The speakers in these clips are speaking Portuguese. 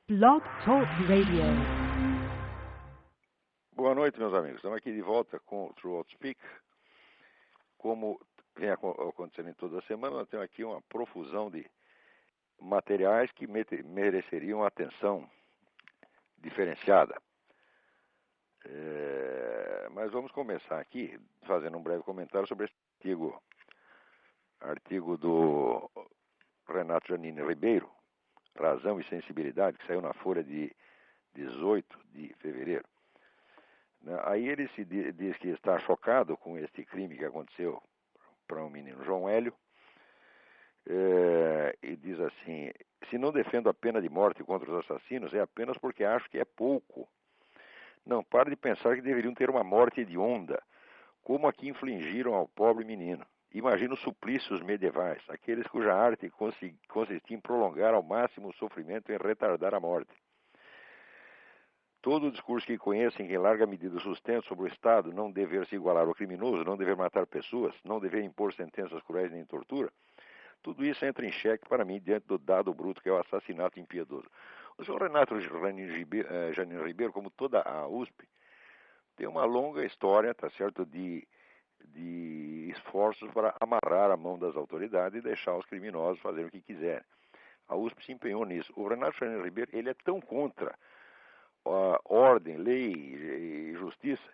Blog Talk Radio. Boa noite, meus amigos. Estamos aqui de volta com o True Speak. Como vem acontecendo em toda a semana, nós temos aqui uma profusão de materiais que mereceriam atenção diferenciada. Mas vamos começar aqui fazendo um breve comentário sobre esse artigo do Renato Janine Ribeiro, Razão e Sensibilidade, que saiu na Folha de 18 de fevereiro. Aí ele diz que está chocado com este crime que aconteceu para um menino, João Hélio, e diz assim: se não defendo a pena de morte contra os assassinos, é apenas porque acho que é pouco. Não pare de pensar que deveriam ter uma morte hedionda, como a que infligiram ao pobre menino. Imagina os suplícios medievais, aqueles cuja arte consistia em prolongar ao máximo o sofrimento e em retardar a morte. Todo o discurso que conhecem, que em larga medida sustenta sobre o Estado não dever se igualar ao criminoso, não dever matar pessoas, não dever impor sentenças cruéis nem tortura, tudo isso entra em xeque para mim diante do dado bruto que é o assassinato impiedoso. O senhor Renato Janine Ribeiro, como toda a USP, tem uma longa história, tá certo, de esforços para amarrar a mão das autoridades e deixar os criminosos fazerem o que quiserem. A USP se empenhou nisso. O Renato Janine Ribeiro, ele é tão contra a ordem, lei e justiça,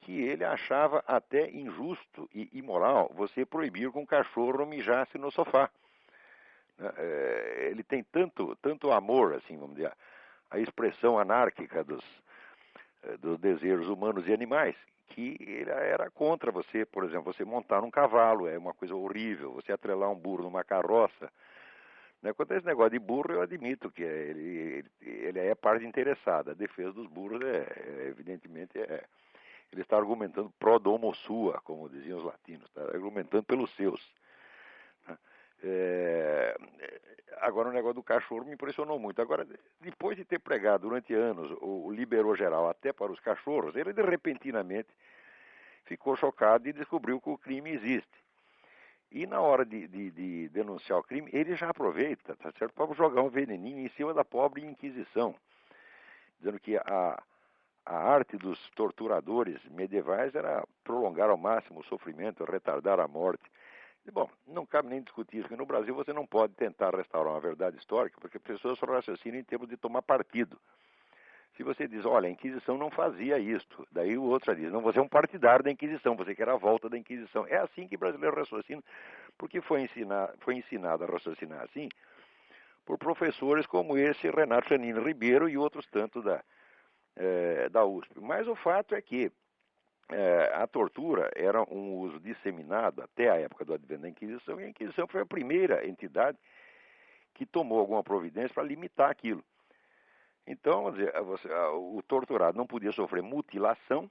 que ele achava até injusto e imoral você proibir que um cachorro mijasse no sofá. Ele tem tanto amor, assim, vamos dizer, a expressão anárquica dos desejos humanos e animais, que ele era contra você, por exemplo, você montar um cavalo, é uma coisa horrível, você atrelar um burro numa carroça. Quanto a esse negócio de burro, eu admito que ele é parte interessada. A defesa dos burros, evidentemente, ele está argumentando pro domo sua, como diziam os latinos, está argumentando pelos seus. Agora, o negócio do cachorro me impressionou muito. Agora, depois de ter pregado durante anos o liberou geral até para os cachorros, ele repentinamente ficou chocado e descobriu que o crime existe. E na hora de denunciar o crime, ele já aproveita, tá certo, para jogar um veneninho em cima da pobre Inquisição, dizendo que a arte dos torturadores medievais era prolongar ao máximo o sofrimento, retardar a morte. E, bom, não cabe nem discutir isso, porque no Brasil você não pode tentar restaurar uma verdade histórica, porque as pessoas só raciocinam em termos de tomar partido. Se você diz, olha, a Inquisição não fazia isto, daí o outro diz, não, você é um partidário da Inquisição, você quer a volta da Inquisição. É assim que o brasileiro raciocina, porque foi ensinado a raciocinar assim por professores como esse Renato Janine Ribeiro e outros tantos da USP. Mas o fato é que a tortura era um uso disseminado até a época do advento da Inquisição, e a Inquisição foi a primeira entidade que tomou alguma providência para limitar aquilo. Então, vamos dizer, o torturado não podia sofrer mutilação,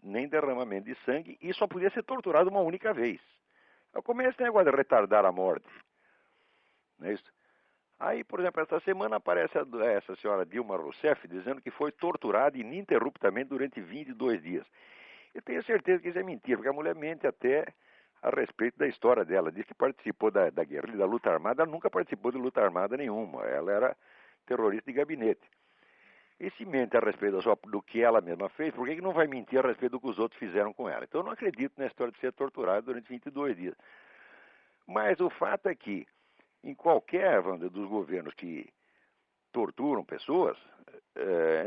nem derramamento de sangue, e só podia ser torturado uma única vez. Como é esse negócio de retardar a morte? Não é isso? Aí, por exemplo, essa semana aparece essa senhora Dilma Rousseff dizendo que foi torturada ininterruptamente durante 22 dias. Eu tenho certeza que isso é mentira, porque a mulher mente até a respeito da história dela. Diz que participou da guerrilha, da luta armada. Ela nunca participou de luta armada nenhuma. Ela era terrorista de gabinete. E se mente a respeito do que ela mesma fez, por que não vai mentir a respeito do que os outros fizeram com ela? Então eu não acredito na história de ser torturada durante 22 dias. Mas o fato é que, em qualquer dos governos que torturam pessoas,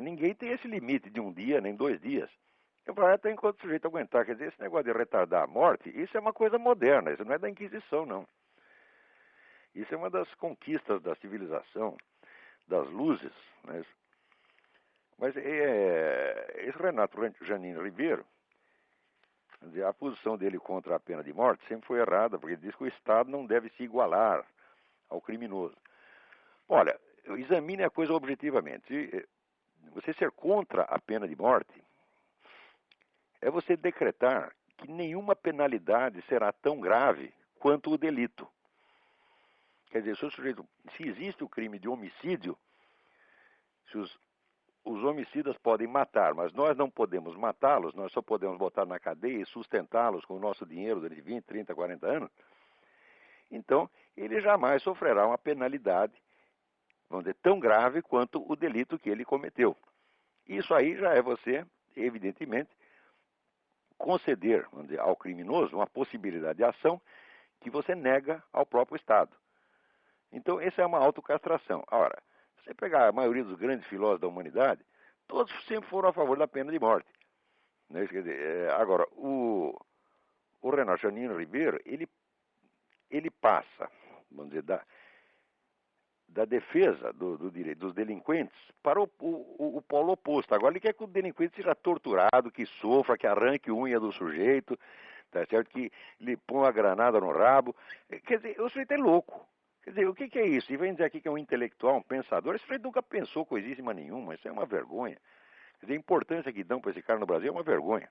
ninguém tem esse limite de um dia, nem 2 dias. Vai até enquanto o sujeito aguentar. Quer dizer, esse negócio de retardar a morte, isso é uma coisa moderna, isso não é da Inquisição, não. Isso é uma das conquistas da civilização, das luzes, né? Mas esse Renato Janine Ribeiro, quer dizer, a posição dele contra a pena de morte sempre foi errada, porque ele diz que o Estado não deve se igualar ao criminoso. Olha, examine a coisa objetivamente. Você ser contra a pena de morte é você decretar que nenhuma penalidade será tão grave quanto o delito. Quer dizer, se existe o crime de homicídio, se os homicidas podem matar, mas nós não podemos matá-los, nós só podemos botar na cadeia e sustentá-los com o nosso dinheiro durante 20, 30, 40 anos, então ele jamais sofrerá uma penalidade vamos dizer, tão grave quanto o delito que ele cometeu. Isso aí já é você, evidentemente, conceder, vamos dizer, ao criminoso uma possibilidade de ação que você nega ao próprio Estado. Então, essa é uma autocastração. Ora, se você pegar a maioria dos grandes filósofos da humanidade, todos sempre foram a favor da pena de morte. Né? Quer dizer, agora, o Renato Janino Ribeiro, ele passa, vamos dizer, da defesa do direito dos delinquentes para o polo oposto. Agora ele quer que o delinquente seja torturado, que sofra, que arranque unha do sujeito, tá certo? Que lhe põe uma granada no rabo. Quer dizer, o sujeito é louco. Quer dizer, o que é isso? E vem dizer aqui que é um intelectual, um pensador. Esse sujeito nunca pensou coisíssima nenhuma. Isso é uma vergonha. Quer dizer, a importância que dão para esse cara no Brasil é uma vergonha.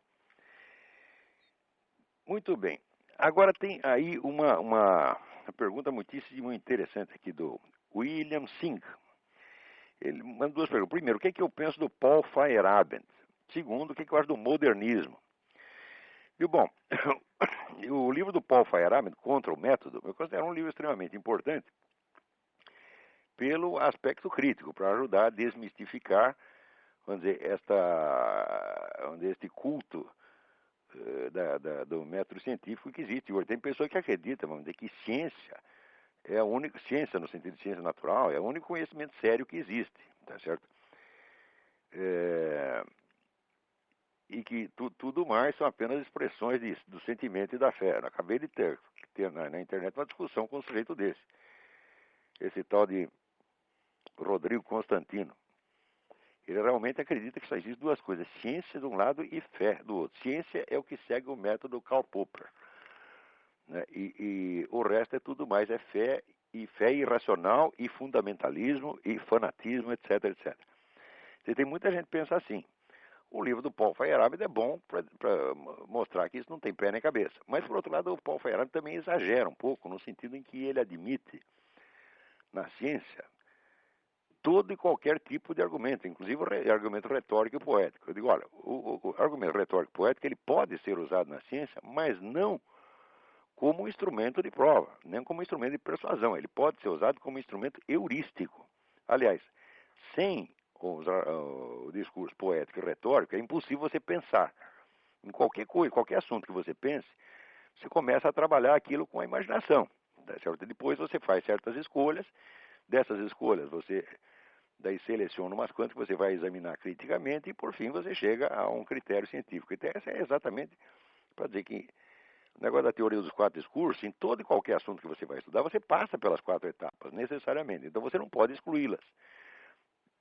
Muito bem. Agora tem aí uma pergunta muitíssimo interessante aqui do William Singh. Ele manda duas perguntas. Primeiro, o que é que eu penso do Paul Feyerabend? Segundo, o que é que eu acho do modernismo? E bom, o livro do Paul Feyerabend, Contra o Método, eu considero um livro extremamente importante pelo aspecto crítico, para ajudar a desmistificar, vamos dizer, este culto do método científico que existe. Hoje tem pessoas que acreditam, vamos dizer, que ciência é a única ciência, no sentido de ciência natural, é o único conhecimento sério que existe, tá certo? E que tudo mais são apenas expressões do sentimento e da fé. Eu acabei de ter na internet uma discussão com um sujeito desse. Esse tal de Rodrigo Constantino. Ele realmente acredita que só existe duas coisas, ciência de um lado e fé do outro. Ciência é o que segue o método Karl Popper. Né? E o resto é tudo mais, é fé irracional, e fundamentalismo, e fanatismo, etc, etc. Você tem muita gente que pensa assim. O livro do Paul Feyerabend é bom para mostrar que isso não tem pé nem cabeça. Mas, por outro lado, o Paul Feyerabend também exagera um pouco, no sentido em que ele admite, na ciência, todo e qualquer tipo de argumento, inclusive o argumento retórico e poético. Eu digo, olha, o argumento retórico e poético ele pode ser usado na ciência, mas não como instrumento de prova, nem como instrumento de persuasão. Ele pode ser usado como instrumento heurístico. Aliás, sem o discurso poético e retórico, é impossível você pensar. Em qualquer coisa, qualquer assunto que você pense, você começa a trabalhar aquilo com a imaginação. Tá certo? Depois você faz certas escolhas, dessas escolhas você daí seleciona umas quantas que você vai examinar criticamente e por fim você chega a um critério científico. Então essa é exatamente para dizer que o negócio da teoria dos quatro discursos, em todo e qualquer assunto que você vai estudar, você passa pelas quatro etapas, necessariamente. Então você não pode excluí-las.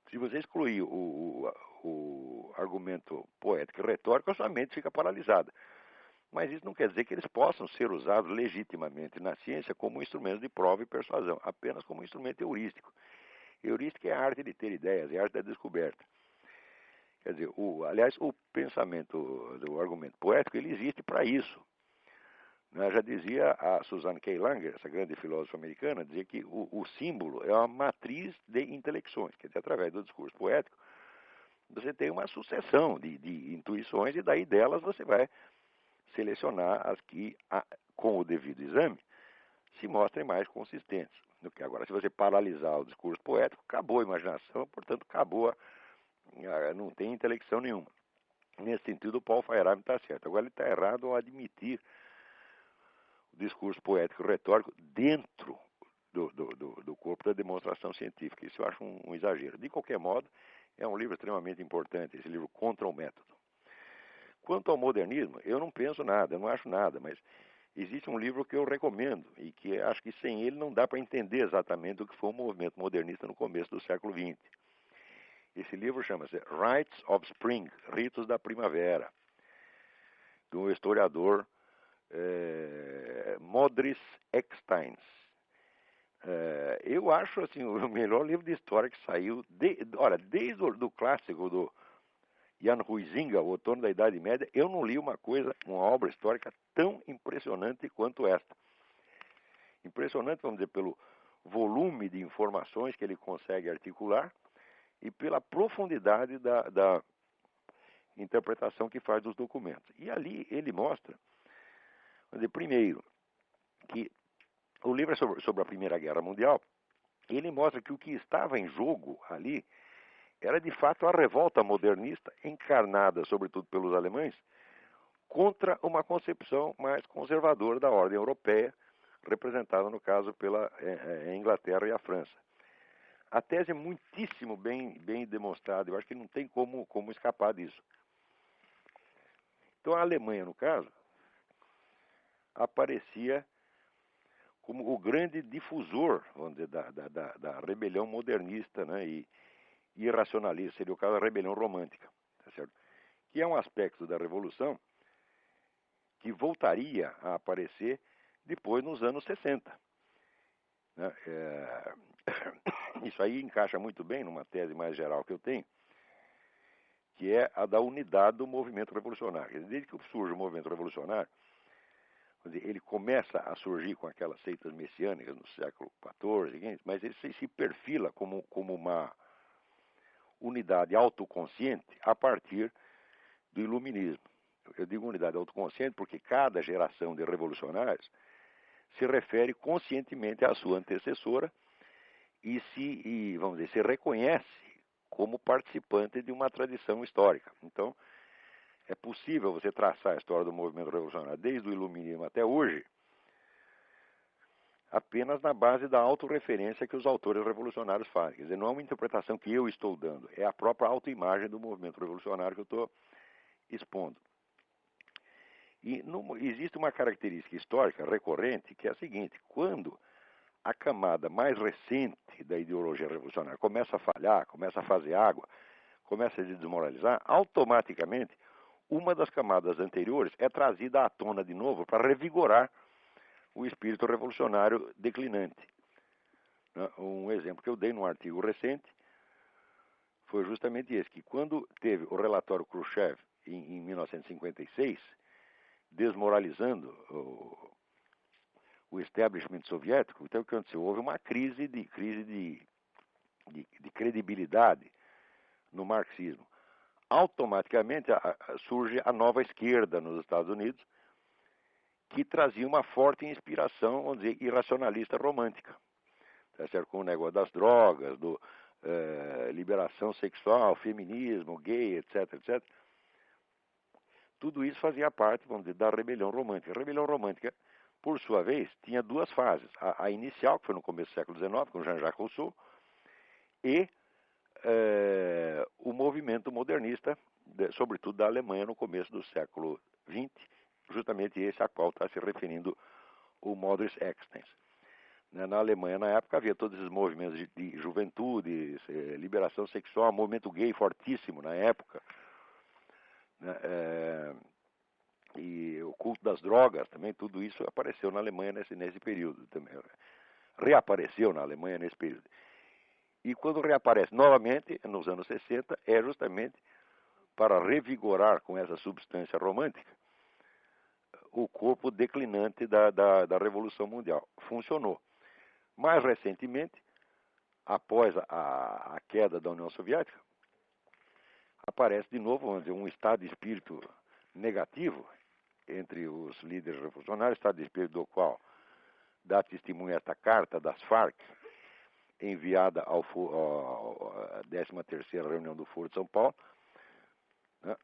Se você excluir o argumento poético e retórico, a sua mente fica paralisada. Mas isso não quer dizer que eles possam ser usados legitimamente na ciência como instrumentos de prova e persuasão, apenas como instrumento heurístico. Heurística é a arte de ter ideias, é a arte da descoberta. Quer dizer, aliás, o pensamento do argumento poético, ele existe para isso. Já dizia a Suzanne K. Langer, essa grande filósofa americana, dizia que o símbolo é uma matriz de intelecções, quer dizer, através do discurso poético, você tem uma sucessão de intuições e daí delas você vai selecionar as que, com o devido exame, se mostrem mais consistentes. Agora, se você paralisar o discurso poético, acabou a imaginação, portanto, não tem intelecção nenhuma. Nesse sentido, o Paul Feyerabend está certo. Agora, ele está errado ao admitir o discurso poético e retórico dentro do corpo da demonstração científica. Isso eu acho um exagero. De qualquer modo, é um livro extremamente importante, esse livro Contra o Método. Quanto ao modernismo, eu não penso nada, eu não acho nada, mas existe um livro que eu recomendo e que acho que sem ele não dá para entender exatamente o que foi o movimento modernista no começo do século XX. Esse livro chama-se Rites of Spring, Ritos da Primavera, do historiador Modris Eksteins. Eu acho assim, o melhor livro de história que saiu, desde o clássico do Jan Huizinga, o Outono da Idade Média, eu não li uma obra histórica tão impressionante quanto esta. Impressionante, vamos dizer, pelo volume de informações que ele consegue articular e pela profundidade da interpretação que faz dos documentos. E ali ele mostra, vamos dizer, primeiro, que o livro é sobre a Primeira Guerra Mundial, ele mostra que o que estava em jogo ali era de fato a revolta modernista, encarnada sobretudo pelos alemães, contra uma concepção mais conservadora da ordem europeia, representada no caso pela Inglaterra e a França. A tese é muitíssimo bem demonstrada, eu acho que não tem como escapar disso. Então a Alemanha, no caso, aparecia como o grande difusor, vamos dizer, da rebelião modernista, né, e irracionalista, seria o caso da rebelião romântica, tá certo? Que é um aspecto da Revolução que voltaria a aparecer depois nos anos 60. Né? Isso aí encaixa muito bem numa tese mais geral que eu tenho, que é a da unidade do movimento revolucionário. Desde que surge o movimento revolucionário, ele começa a surgir com aquelas seitas messiânicas no século XIV, XV, mas ele se perfila como uma unidade autoconsciente a partir do iluminismo. Eu digo unidade autoconsciente porque cada geração de revolucionários se refere conscientemente à sua antecessora e vamos dizer, se reconhece como participante de uma tradição histórica. Então, é possível você traçar a história do movimento revolucionário desde o iluminismo até hoje apenas na base da autorreferência que os autores revolucionários fazem. Quer dizer, não é uma interpretação que eu estou dando, é a própria autoimagem do movimento revolucionário que eu estou expondo. E existe uma característica histórica recorrente que é a seguinte: quando a camada mais recente da ideologia revolucionária começa a falhar, começa a fazer água, começa a se desmoralizar, automaticamente uma das camadas anteriores é trazida à tona de novo para revigorar o espírito revolucionário declinante. Um exemplo que eu dei num artigo recente foi justamente esse, que quando teve o relatório Khrushchev em 1956, desmoralizando o establishment soviético, então o que aconteceu? Houve uma crise de credibilidade no marxismo. Automaticamente surge a nova esquerda nos Estados Unidos, que trazia uma forte inspiração, vamos dizer, irracionalista romântica. Tá certo? Com o negócio das drogas, liberação sexual, feminismo, gay, etc, etc. Tudo isso fazia parte, vamos dizer, da rebelião romântica. A rebelião romântica, por sua vez, tinha duas fases. A inicial, que foi no começo do século XIX, com Jean-Jacques Rousseau, e o movimento modernista, sobretudo da Alemanha, no começo do século XX, justamente esse a qual está se referindo o Modus Extens. Na Alemanha, na época, havia todos esses movimentos de juventude, liberação sexual, movimento gay fortíssimo na época, né? E o culto das drogas também, tudo isso apareceu na Alemanha nesse período também. Reapareceu na Alemanha nesse período. E quando reaparece novamente, nos anos 60, é justamente para revigorar com essa substância romântica o corpo declinante da Revolução Mundial. Funcionou. Mais recentemente, após a queda da União Soviética, aparece de novo, vamos dizer, um estado de espírito negativo entre os líderes revolucionários, estado de espírito do qual dá testemunho esta carta das Farc, enviada à 13ª reunião do Foro de São Paulo, né?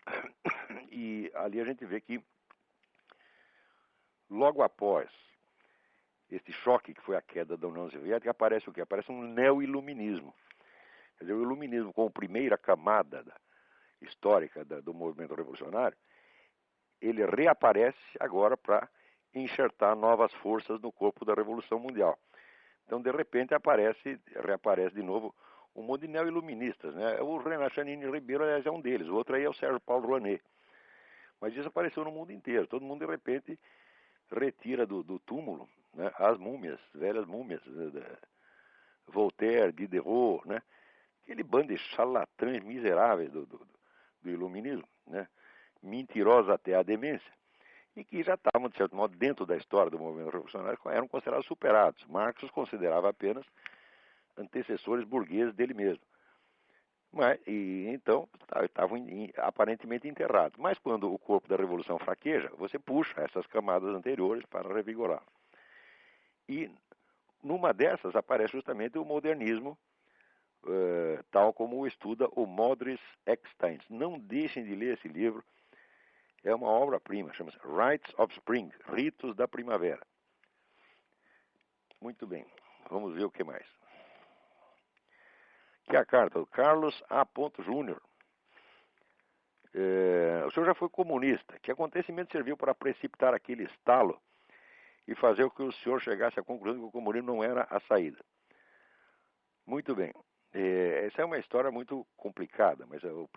E ali a gente vê que logo após este choque que foi a queda da União Soviética, aparece o quê? Aparece um neo-iluminismo. Quer dizer, o iluminismo como primeira camada histórica do movimento revolucionário, ele reaparece agora para enxertar novas forças no corpo da Revolução Mundial. Então, de repente, reaparece de novo um monte de neo-iluministas, né? O Renan Chanini Ribeiro, aliás, é um deles. O outro aí é o Sérgio Paulo Rouanet. Mas isso apareceu no mundo inteiro. Todo mundo, de repente, retira do túmulo, né, as múmias, velhas múmias, Voltaire, Diderot, né? Aquele bando de charlatães miseráveis do iluminismo, né? Mentirosos até a demência, e que já estavam, de certo modo, dentro da história do movimento revolucionário, eram considerados superados. Marx os considerava apenas antecessores burgueses dele mesmo. Então, estavam aparentemente enterrados. Mas quando o corpo da revolução fraqueja, você puxa essas camadas anteriores para revigorar. E numa dessas aparece justamente o modernismo, tal como o estuda o Modris Eckstein. Não deixem de ler esse livro, é uma obra-prima, chama-se Rites of Spring, Ritos da Primavera. Muito bem, vamos ver o que mais. Aqui é a carta do Carlos A. Júnior. O senhor já foi comunista. Que acontecimento serviu para precipitar aquele estalo e fazer com que o senhor chegasse à conclusão que o comunismo não era a saída? Muito bem. Essa é uma história muito complicada, mas o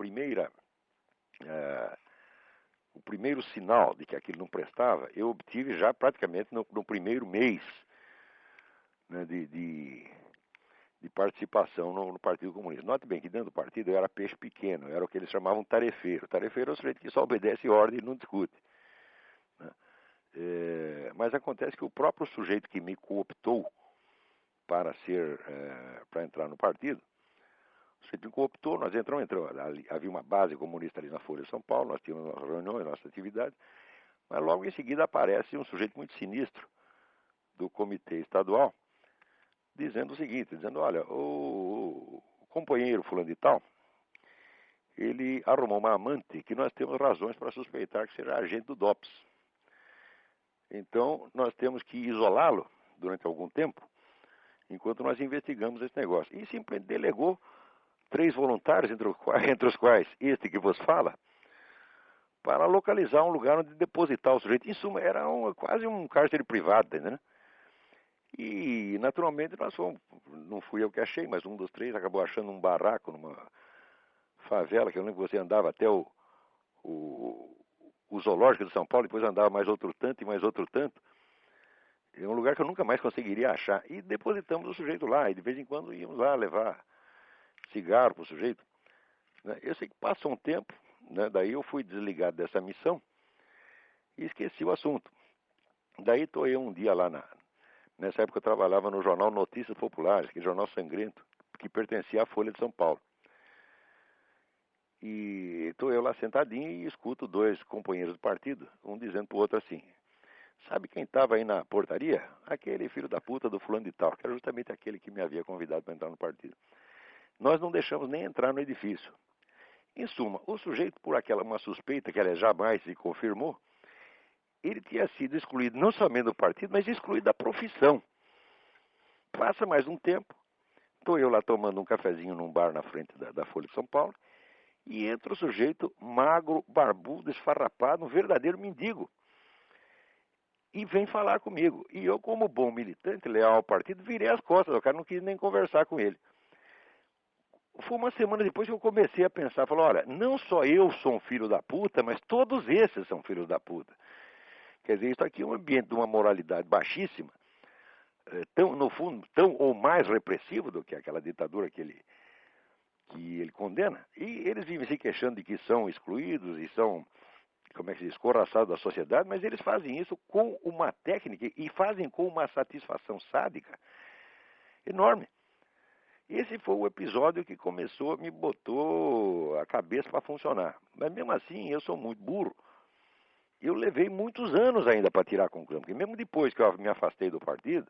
primeiro sinal de que aquilo não prestava, eu obtive já praticamente no primeiro mês, né, de participação no Partido Comunista. Note bem que dentro do partido eu era peixe pequeno, eu era o que eles chamavam tarefeiro. Tarefeiro é o sujeito que só obedece ordem e não discute, né? Mas acontece que o próprio sujeito que me cooptou para entrar no partido, o sujeito me cooptou, nós entramos, havia uma base comunista ali na Folha de São Paulo, nós tínhamos nossas reuniões, nossas atividades, mas logo em seguida aparece um sujeito muito sinistro do comitê estadual, dizendo o seguinte, olha, o companheiro fulano de tal, ele arrumou uma amante que nós temos razões para suspeitar que seja agente do DOPS. Então, nós temos que isolá-lo durante algum tempo, enquanto nós investigamos esse negócio. E simplesmente delegou 3 voluntários, entre os quais este que vos fala, para localizar um lugar onde depositar o sujeito. Em suma, era quase um cárcere privado, né? E, naturalmente, nós fomos, não fui eu que achei, mas um dos 3 acabou achando um barraco numa favela, que eu lembro que você andava até o zoológico de São Paulo, depois andava mais outro tanto e mais outro tanto. É um lugar que eu nunca mais conseguiria achar. E depositamos o sujeito lá, e de vez em quando íamos lá levar cigarro para o sujeito, né? Eu sei que passou um tempo, né? Daí eu fui desligado dessa missão e esqueci o assunto. Daí estou eu um dia lá nessa época eu trabalhava no jornal Notícias Populares, que é jornal sangrento, que pertencia à Folha de São Paulo. E estou eu lá sentadinho e escuto 2 companheiros do partido, um dizendo para o outro assim, sabe quem estava aí na portaria? Aquele filho da puta do fulano de tal, que era justamente aquele que me havia convidado para entrar no partido. Nós não deixamos nem entrar no edifício. Em suma, o sujeito, por uma suspeita que ela jamais se confirmou, ele tinha sido excluído não somente do partido, mas excluído da profissão. Passa mais um tempo, estou eu lá tomando um cafezinho num bar na frente da Folha de São Paulo, e entra o sujeito magro, barbudo, esfarrapado, um verdadeiro mendigo. E vem falar comigo. E eu, como bom militante, leal ao partido, virei as costas, o cara não quis nem conversar com ele. Foi uma semana depois que eu comecei a pensar, falei, olha, não só eu sou um filho da puta, mas todos esses são filhos da puta. Quer dizer, isso aqui é um ambiente de uma moralidade baixíssima, no fundo, tão ou mais repressivo do que aquela ditadura que ele condena. E eles vivem se queixando de que são excluídos e são, como é que se diz, escorraçados da sociedade, mas eles fazem isso com uma técnica e fazem com uma satisfação sádica enorme. Esse foi o episódio que me botou a cabeça para funcionar. Mas mesmo assim, eu sou muito burro. Eu levei muitos anos ainda para tirar a conclusão, porque mesmo depois que eu me afastei do partido,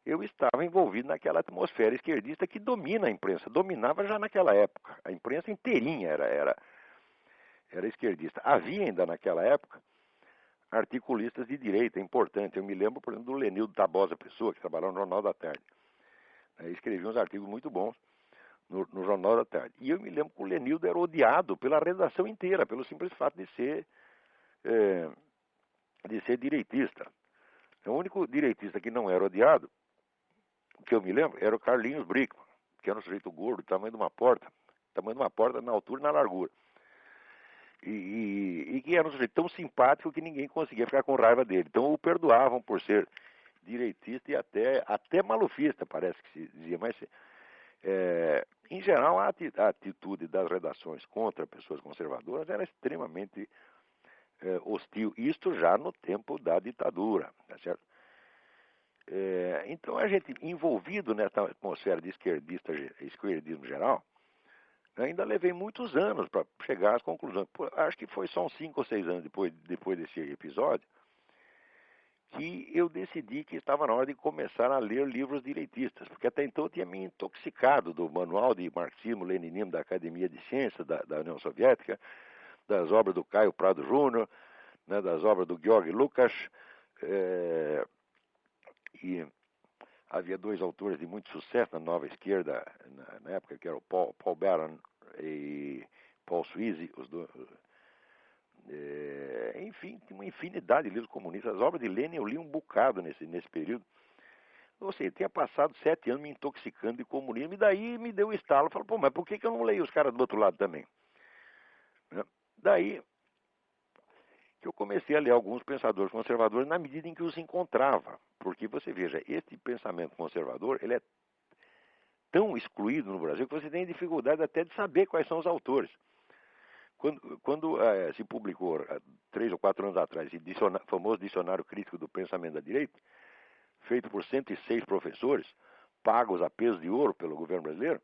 eu estava envolvido naquela atmosfera esquerdista que domina a imprensa, dominava já naquela época. A imprensa inteirinha era esquerdista. Havia ainda naquela época articulistas de direita, importante. Eu me lembro, por exemplo, do Lenildo Tabosa Pessoa, que trabalhava no Jornal da Tarde. Ele escrevia uns artigos muito bons no Jornal da Tarde. E eu me lembro que o Lenildo era odiado pela redação inteira, pelo simples fato de ser direitista. O único direitista que não era odiado, que eu me lembro, era o Carlinhos Brickman, que era um sujeito gordo, tamanho de uma porta na altura e na largura. E que era um sujeito tão simpático que ninguém conseguia ficar com raiva dele. Então o perdoavam por ser direitista e até malufista, parece que se dizia. Mas, em geral, a atitude das redações contra pessoas conservadoras era extremamente hostil. Isto já no tempo da ditadura, tá certo? Então, a gente, envolvido nessa atmosfera de esquerdismo geral, ainda levei muitos anos para chegar às conclusões. Acho que foi só uns 5 ou 6 anos depois desse episódio, que eu decidi que estava na hora de começar a ler livros direitistas, porque até então eu tinha me intoxicado do manual de marxismo-leninismo da Academia de Ciências da União Soviética, das obras do Caio Prado Júnior, né, das obras do Georg Lukács, e havia dois autores de muito sucesso na nova esquerda na época, que eram Paul Baran e Paul Sweezy, os dois. Enfim, tinha uma infinidade de livros comunistas. As obras de Lenin eu li um bocado nesse período. Ou seja, tinha passado 7 anos me intoxicando de comunismo, e daí me deu o estalo. Falei, pô, mas por que eu não leio os caras do outro lado também? Né? Daí que eu comecei a ler alguns pensadores conservadores na medida em que os encontrava. Porque você veja, este pensamento conservador, ele é tão excluído no Brasil que você tem dificuldade até de saber quais são os autores. Quando se publicou, 3 ou 4 anos atrás, esse famoso Dicionário Crítico do Pensamento da Direita, feito por 106 professores, pagos a peso de ouro pelo governo brasileiro,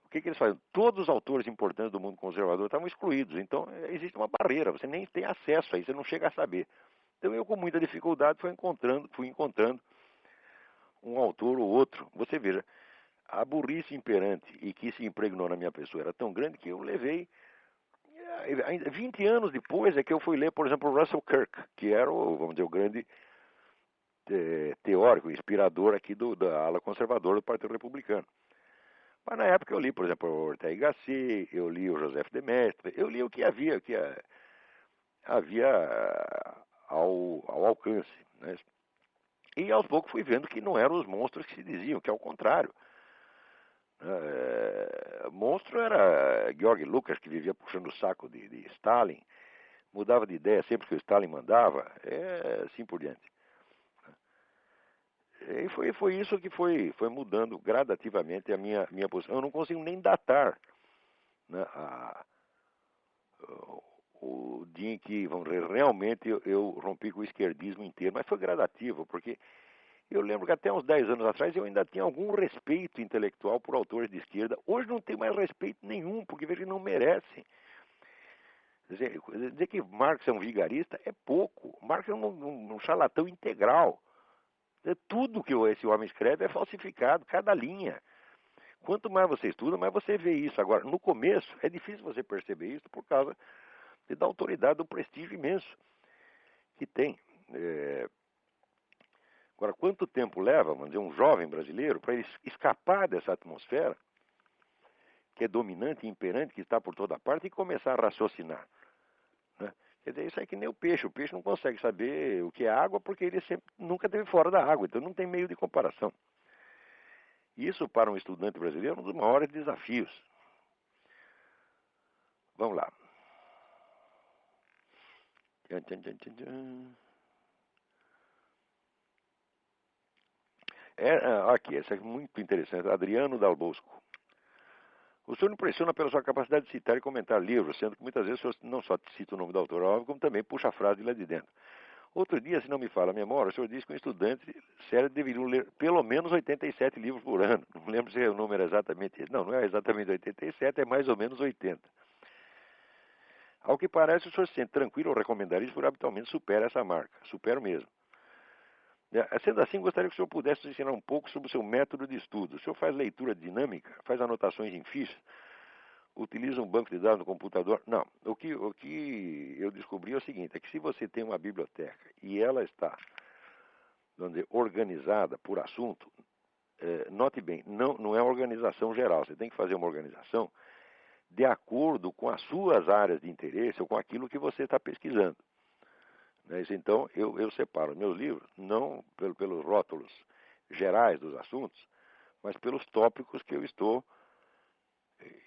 o que eles fazem? Todos os autores importantes do mundo conservador estavam excluídos. Então, existe uma barreira, você nem tem acesso a isso, você não chega a saber. Então, eu, com muita dificuldade, fui encontrando um autor ou outro. Você veja, a burrice imperante e que se impregnou na minha pessoa era tão grande que eu levei... 20 anos depois é que eu fui ler, por exemplo, Russell Kirk, que era vamos dizer, o grande teórico, inspirador aqui da ala conservadora do Partido Republicano. Mas na época eu li, por exemplo, o Ortega y Gasset, eu li o Joseph de Maistre, eu li o que havia ao alcance. Né? E aos poucos fui vendo que não eram os monstros que se diziam, que ao contrário. Monstro era Georg Lukács, que vivia puxando o saco de Stalin, mudava de ideia sempre que o Stalin mandava, assim por diante. E foi isso que foi mudando gradativamente a minha posição. Eu não consigo nem datar, né, o dia em que, vamos dizer, realmente eu rompi com o esquerdismo inteiro, mas foi gradativo, porque eu lembro que até uns 10 anos atrás eu ainda tinha algum respeito intelectual por autores de esquerda. Hoje não tenho mais respeito nenhum, porque vejo que não merecem. Dizer que Marx é um vigarista é pouco. Marx é um charlatão integral. Tudo que esse homem escreve é falsificado, cada linha. Quanto mais você estuda, mais você vê isso. Agora, no começo, é difícil você perceber isso por causa da autoridade, do prestígio imenso que tem. Agora, quanto tempo leva, vamos dizer, um jovem brasileiro para ele escapar dessa atmosfera que é dominante e imperante, que está por toda parte, e começar a raciocinar? Né? Quer dizer, isso é que nem o peixe. O peixe não consegue saber o que é água porque ele nunca esteve fora da água, então não tem meio de comparação. Isso, para um estudante brasileiro, é um dos maiores desafios. Vamos lá. Aqui, essa é muito interessante. Adriano Dal Bosco. O senhor impressiona pela sua capacidade de citar e comentar livros, sendo que muitas vezes o senhor não só cita o nome do autor, óbvio, como também puxa a frase de lá de dentro. Outro dia, se não me falha a memória, o senhor disse que um estudante sério deveria ler pelo menos 87 livros por ano. Não lembro se o número é exatamente esse. Não é exatamente 87, é mais ou menos 80. Ao que parece, o senhor se sente tranquilo ao recomendar isso, porque habitualmente supera essa marca. Supero mesmo. Sendo assim, gostaria que o senhor pudesse nos ensinar um pouco sobre o seu método de estudo. O senhor faz leitura dinâmica, faz anotações em fichas, utiliza um banco de dados no computador? Não. O que eu descobri é o seguinte, é que se você tem uma biblioteca e ela está, vamos dizer, organizada por assunto, note bem, não é organização geral. Você tem que fazer uma organização de acordo com as suas áreas de interesse ou com aquilo que você está pesquisando. Então, eu separo meus livros, não pelos rótulos gerais dos assuntos, mas pelos tópicos que eu estou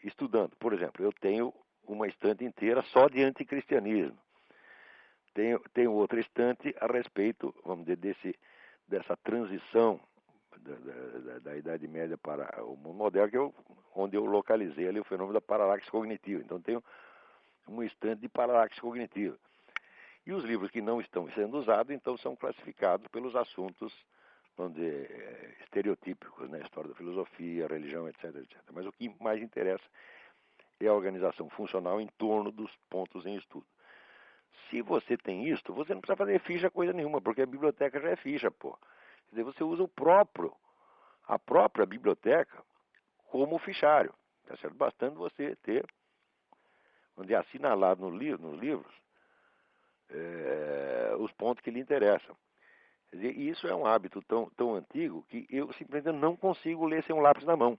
estudando. Por exemplo, eu tenho uma estante inteira só de anticristianismo. Tenho outra estante a respeito, vamos dizer, dessa transição da Idade Média para o mundo moderno, onde eu localizei ali o fenômeno da paralaxe cognitiva. Então, tenho uma estante de paralaxe cognitiva. E os livros que não estão sendo usados, então, são classificados pelos assuntos, vamos dizer, estereotípicos, né? História da filosofia, religião, etc, etc. Mas o que mais interessa é a organização funcional em torno dos pontos em estudo. Se você tem isso, você não precisa fazer ficha coisa nenhuma, porque a biblioteca já é ficha, pô. Quer dizer, você usa a própria biblioteca como fichário, tá certo? Bastando você ter, onde é assinalado nos livros, os pontos que lhe interessam. Quer dizer, isso é um hábito tão antigo que eu simplesmente não consigo ler sem um lápis na mão.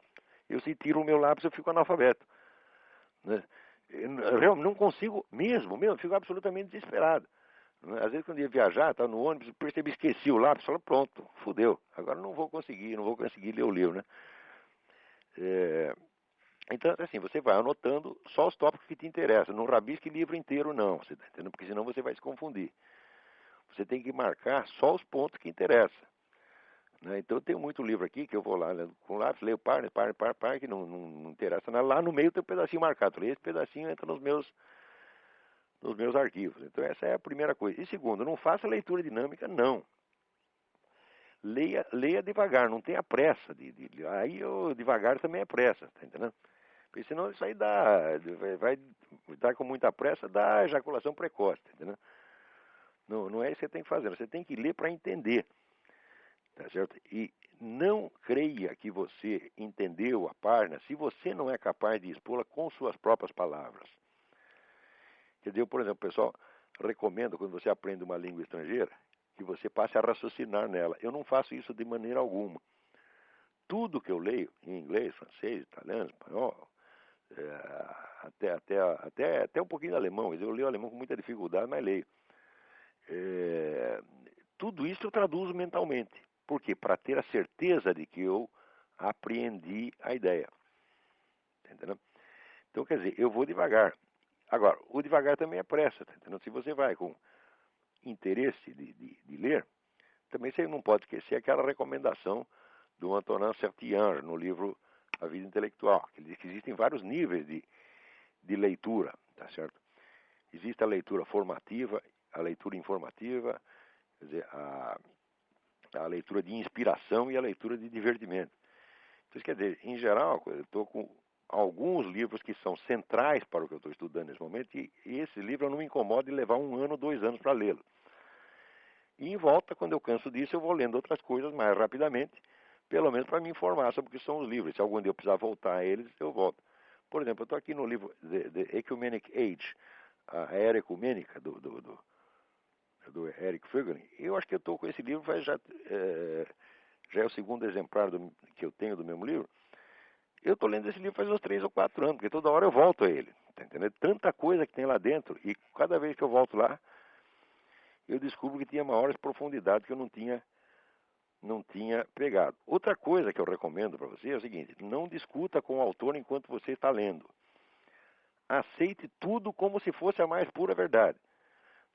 Eu, se tiro o meu lápis, eu fico analfabeto. Né? Eu não consigo mesmo, fico absolutamente desesperado. Né? Às vezes, quando eu ia viajar, estava no ônibus, percebi, esqueci o lápis, falo, pronto, fudeu. Agora não vou conseguir ler o livro, né? Então, assim, você vai anotando só os tópicos que te interessam. Não rabisque livro inteiro, não, você tá entendendo? Porque senão você vai se confundir. Você tem que marcar só os pontos que interessam. Né? Então, eu tenho muito livro aqui que eu vou lá com lápis, leio par, que não interessa nada. Lá no meio tem um pedacinho marcado. Esse pedacinho entra nos meus arquivos. Então, essa é a primeira coisa. E segundo, não faça leitura dinâmica, não. Leia devagar, não tenha pressa. Aí, devagar também é pressa, tá entendendo? Porque senão isso aí vai dar com muita pressa, dá ejaculação precoce, tá entendendo? Não é isso que você tem que fazer, você tem que ler para entender, tá certo? E não creia que você entendeu a página se você não é capaz de expô-la com suas próprias palavras. Quer dizer, por exemplo, o pessoal recomenda, quando você aprende uma língua estrangeira, que você passe a raciocinar nela. Eu não faço isso de maneira alguma. Tudo que eu leio, em inglês, francês, italiano, espanhol, até um pouquinho de alemão, eu leio alemão com muita dificuldade, mas leio. Tudo isso eu traduzo mentalmente. Por quê? Para ter a certeza de que eu apreendi a ideia. Entendeu? Então, quer dizer, eu vou devagar. Agora, o devagar também é pressa. Tá entendendo? Se você vai com interesse de ler, também você não pode esquecer aquela recomendação do Antonin Saint-Exupéry no livro A Vida Intelectual, que ele diz que existem vários níveis de leitura, tá certo? Existe a leitura formativa, a leitura informativa, quer dizer, a leitura de inspiração e a leitura de divertimento. Então, quer dizer, em geral, eu estou com alguns livros que são centrais para o que eu estou estudando nesse momento, e esse livro eu não me incomodo de levar 1 ano, 2 anos para lê-lo. E em volta, quando eu canso disso, eu vou lendo outras coisas mais rapidamente, pelo menos para me informar sobre o que são os livros. Se algum dia eu precisar voltar a eles, eu volto. Por exemplo, eu estou aqui no livro The Ecumenic Age, a Era Ecumênica, do Eric Fögling. Eu acho que eu estou com esse livro, já é o segundo exemplar que eu tenho do mesmo livro. Eu estou lendo esse livro faz uns 3 ou 4 anos, porque toda hora eu volto a ele. Tá entendendo? Tanta coisa que tem lá dentro, e cada vez que eu volto lá, eu descubro que tinha maiores profundidades que eu não tinha pegado. Outra coisa que eu recomendo para você é o seguinte: não discuta com o autor enquanto você está lendo. Aceite tudo como se fosse a mais pura verdade.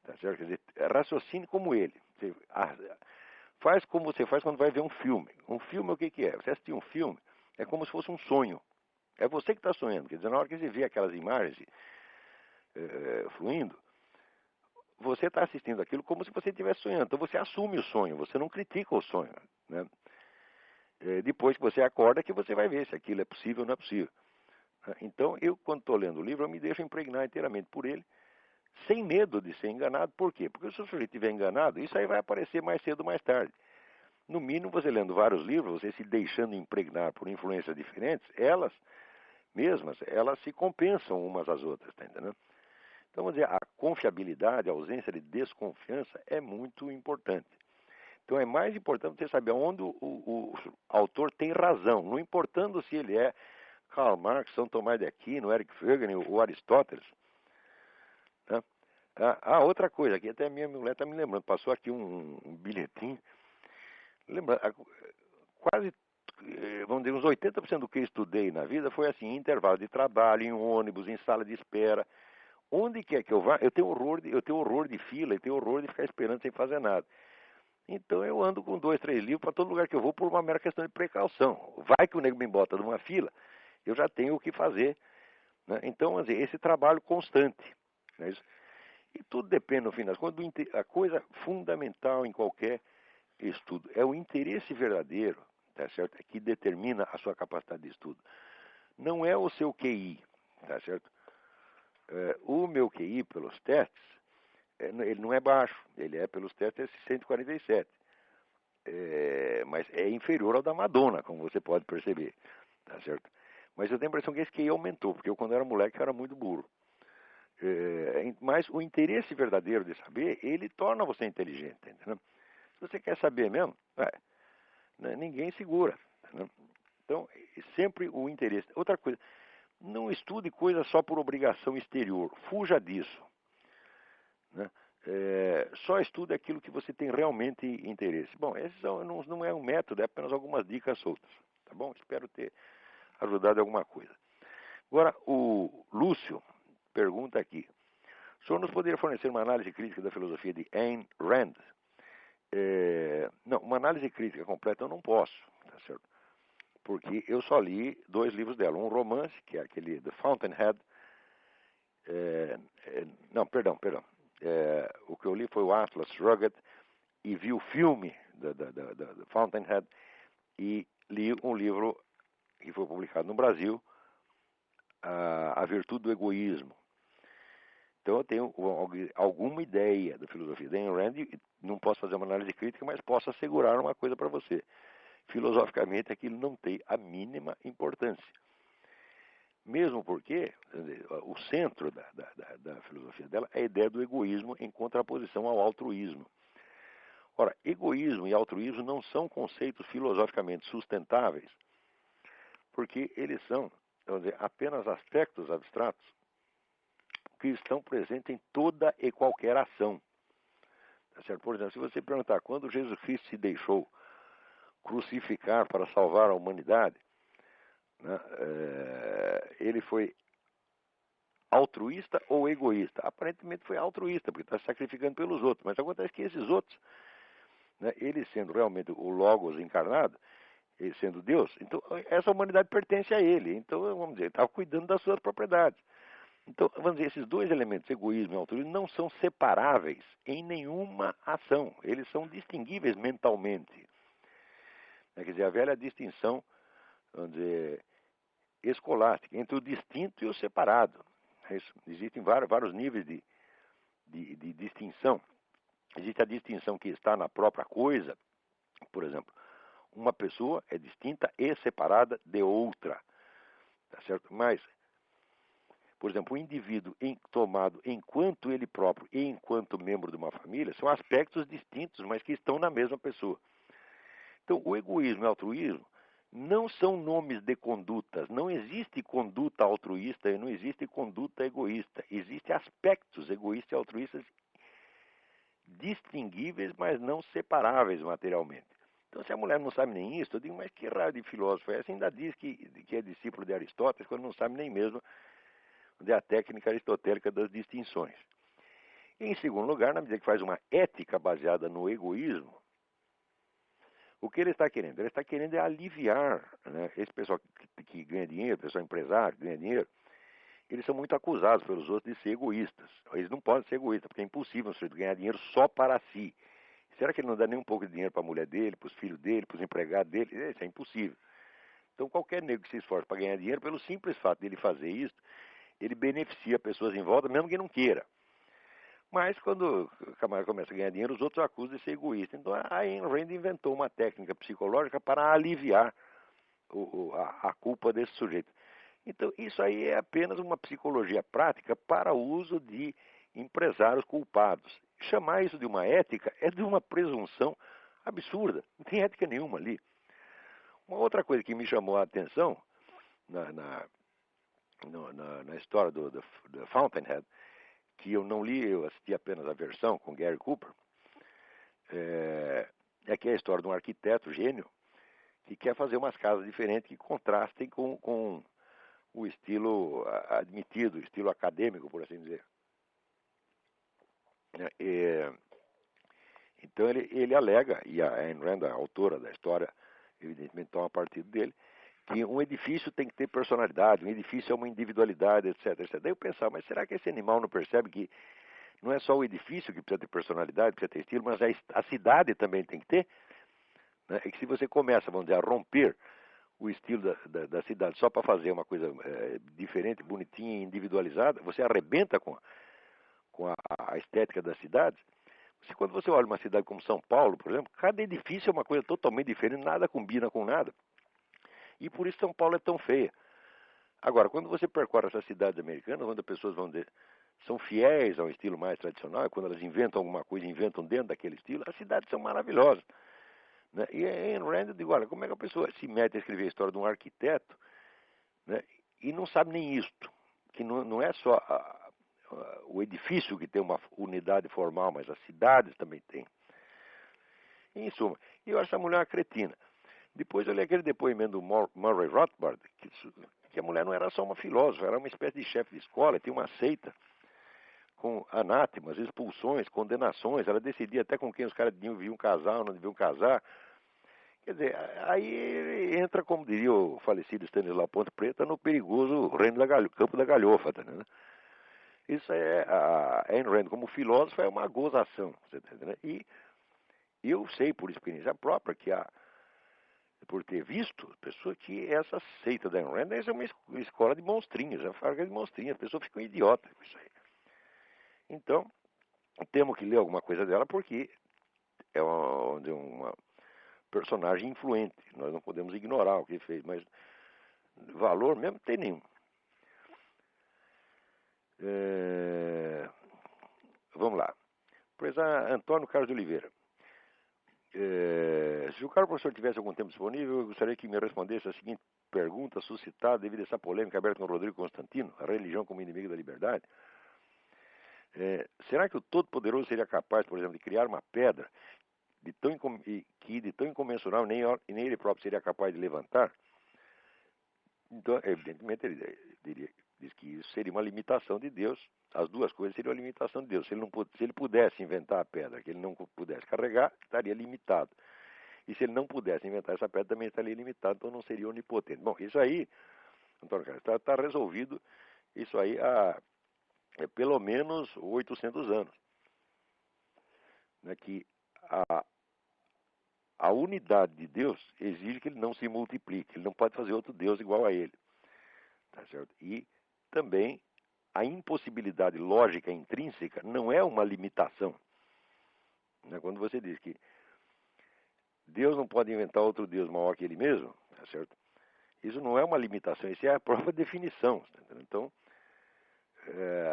Tá certo? Quer dizer, raciocine como ele. Faz como você faz quando vai ver um filme. Um filme, o que é? Você assistir um filme é como se fosse um sonho. É você que está sonhando. Quer dizer, na hora que você vê aquelas imagens fluindo, você está assistindo aquilo como se você estivesse sonhando. Então você assume o sonho, você não critica o sonho. Né? Depois que você acorda, que você vai ver se aquilo é possível ou não é possível. Então, eu, quando estou lendo o livro, eu me deixo impregnar inteiramente por ele, sem medo de ser enganado. Por quê? Porque se o sujeito estiver enganado, isso aí vai aparecer mais cedo ou mais tarde. No mínimo, você lendo vários livros, você se deixando impregnar por influências diferentes, elas mesmas, elas se compensam umas às outras, tá entendendo? Então, vamos dizer, a confiabilidade, a ausência de desconfiança é muito importante. Então, é mais importante você saber onde o autor tem razão, não importando se ele é Karl Marx, São Tomás de Aquino, Eric Fögling ou Aristóteles. Né? Outra coisa, aqui até a minha mulher está me lembrando, passou aqui um bilhetinho. Lembra, quase, vamos dizer, uns 80% do que eu estudei na vida foi assim, em intervalo de trabalho, em ônibus, em sala de espera. Onde quer que eu vá, eu tenho horror de fila, eu tenho horror de ficar esperando sem fazer nada. Então eu ando com 2, 3 livros para todo lugar que eu vou por uma mera questão de precaução. Vai que o nego me bota numa fila, eu já tenho o que fazer. Né? Então, quer dizer, esse trabalho constante. Né? E tudo depende, no fim das contas, a coisa fundamental em qualquer estudo é o interesse verdadeiro, tá certo? É que determina a sua capacidade de estudo. Não é o seu QI, tá certo? O meu QI, pelos testes, ele não é baixo, ele é, pelos testes, 147. Mas é inferior ao da Madonna, como você pode perceber, tá certo? Mas eu tenho a impressão que esse QI aumentou, porque eu, quando era moleque, eu era muito burro. Mas o interesse verdadeiro de saber, ele torna você inteligente, entendeu? Se você quer saber mesmo, ninguém segura, entendeu? Então, sempre o interesse. Outra coisa, não estude coisas só por obrigação exterior, fuja disso, né? Só estude aquilo que você tem realmente interesse. Bom, esse não é um método, é apenas algumas dicas soltas, tá bom? Espero ter ajudado em alguma coisa. Agora, o Lúcio pergunta aqui: o senhor nos poderia fornecer uma análise crítica da filosofia de Ayn Rand? Não, uma análise crítica completa eu não posso, tá certo? Porque eu só li 2 livros dela. Um romance, que é aquele The Fountainhead. Não, perdão. O que eu li foi o Atlas Shrugged e vi o filme da Fountainhead e li um livro que foi publicado no Brasil, A Virtude do Egoísmo. Então eu tenho alguma ideia da filosofia da Ayn Rand, não posso fazer uma análise crítica, mas posso assegurar uma coisa para você. Filosoficamente aquilo não tem a mínima importância. Mesmo porque o centro da filosofia dela é a ideia do egoísmo em contraposição ao altruísmo. Ora, egoísmo e altruísmo não são conceitos filosoficamente sustentáveis, porque eles são, vamos dizer, apenas aspectos abstratos que estão presentes em toda e qualquer ação. Tá certo? Por exemplo, se você perguntar quando Jesus Cristo se deixou crucificar para salvar a humanidade, né, ele foi altruísta ou egoísta? Aparentemente foi altruísta, porque está se sacrificando pelos outros. Mas acontece que esses outros, né, ele sendo realmente o Logos encarnado, ele sendo Deus, então essa humanidade pertence a ele. Então, vamos dizer, ele estava cuidando das suas propriedades. Então, vamos dizer, esses 2 elementos, egoísmo e altruísmo, não são separáveis em nenhuma ação. Eles são distinguíveis mentalmente. Quer dizer, a velha distinção, vamos dizer, escolástica, entre o distinto e o separado. Existem vários níveis de distinção. Existe a distinção que está na própria coisa. Por exemplo, uma pessoa é distinta e separada de outra. Tá certo? Mas, por exemplo, o indivíduo tomado enquanto ele próprio e enquanto membro de uma família são aspectos distintos, mas que estão na mesma pessoa. Então, o egoísmo e o altruísmo não são nomes de condutas. Não existe conduta altruísta e não existe conduta egoísta. Existem aspectos egoístas e altruístas distinguíveis, mas não separáveis materialmente. Então, se a mulher não sabe nem isso, eu digo, mas que raio de filósofo é esse? Ainda diz que é discípulo de Aristóteles, quando não sabe nem mesmo a técnica aristotélica das distinções. Em segundo lugar, na medida que faz uma ética baseada no egoísmo, o que ele está querendo? Ele está querendo aliviar, né, esse pessoal que ganha dinheiro, pessoal empresário que ganha dinheiro, eles são muito acusados pelos outros de ser egoístas. Eles não podem ser egoístas, porque é impossível um sujeito ganhar dinheiro só para si. Será que ele não dá nem um pouco de dinheiro para a mulher dele, para os filhos dele, para os empregados dele? Isso é impossível. Então, qualquer nego que se esforce para ganhar dinheiro, pelo simples fato dele fazer isso, ele beneficia pessoas em volta, mesmo que não queira. Mas, quando o camarada começa a ganhar dinheiro, os outros acusam de ser egoísta. Então, a Ayn Rand inventou uma técnica psicológica para aliviar a culpa desse sujeito. Então, isso aí é apenas uma psicologia prática para o uso de empresários culpados. Chamar isso de uma ética é de uma presunção absurda. Não tem ética nenhuma ali. Uma outra coisa que me chamou a atenção na história do Fountainhead, que eu não li, eu assisti apenas a versão com Gary Cooper, é que é a história de um arquiteto gênio que quer fazer umas casas diferentes que contrastem com o estilo admitido, o estilo acadêmico, por assim dizer. Então ele alega, e a Ayn Rand, a autora da história, evidentemente toma partido dele, que um edifício tem que ter personalidade, um edifício é uma individualidade, etc, etc. Daí eu pensava, mas será que esse animal não percebe que não é só o edifício que precisa ter personalidade, precisa ter estilo, mas a cidade também tem que ter? Né? E que se você começa, vamos dizer, a romper o estilo da cidade só para fazer uma coisa diferente, bonitinha, individualizada, você arrebenta com a estética das cidades. Quando você olha uma cidade como São Paulo, por exemplo, cada edifício é uma coisa totalmente diferente, nada combina com nada. E por isso São Paulo é tão feia. Agora, quando você percorre essas cidades americanas, onde as pessoas são fiéis ao estilo mais tradicional, quando elas inventam alguma coisa, inventam dentro daquele estilo, as cidades são maravilhosas. Né? E em Rand, eu digo, olha, como é que a pessoa se mete a escrever a história de um arquiteto, né, e não sabe nem isto, que não é só o edifício que tem uma unidade formal, mas as cidades também têm. Em suma, eu acho essa mulher uma cretina. Depois eu li aquele depoimento do Murray Rothbard, que a mulher não era só uma filósofa, era uma espécie de chefe de escola, tinha uma seita com anátemas, expulsões, condenações, ela decidia até com quem os caras deviam casar ou não deviam casar. Quer dizer, aí entra, como diria o falecido Stanislau Ponte Preta, no perigoso reino campo da galhofa, tá entendendo? Isso a Ayn Rand, como filósofa, é uma gozação, você tá entendendo? E eu sei, por experiência própria, por ter visto, pessoa que essa seita da Ayn Rand é uma escola de monstrinhos, é uma fábrica de monstrinhos, as pessoas ficam idiotas com isso aí. Então, temos que ler alguma coisa dela porque é uma personagem influente. Nós não podemos ignorar o que ele fez, mas valor mesmo não tem nenhum. Vamos lá. Professor Antônio Carlos de Oliveira. Se o caro professor tivesse algum tempo disponível, eu gostaria que me respondesse a seguinte pergunta suscitada devido a essa polêmica aberta com o Rodrigo Constantino, a religião como inimigo da liberdade. Será que o Todo-Poderoso seria capaz, por exemplo, de criar uma pedra que de tão incomensurável nem ele próprio seria capaz de levantar? Então, evidentemente, ele diz que isso seria uma limitação de Deus. As duas coisas seriam uma limitação de Deus. Se ele pudesse inventar a pedra que ele não pudesse carregar, estaria limitado. E se ele não pudesse inventar essa pedra, também estaria limitado, então não seria onipotente. Bom, isso aí, Antônio Carlos, está resolvido isso aí há pelo menos 800 anos. Né, que a unidade de Deus exige que ele não se multiplique, ele não pode fazer outro Deus igual a ele. Tá certo? E também a impossibilidade lógica intrínseca não é uma limitação. Né? Quando você diz que Deus não pode inventar outro Deus maior que ele mesmo, tá certo? Isso não é uma limitação, isso é a própria definição. Tá entendendo? Então,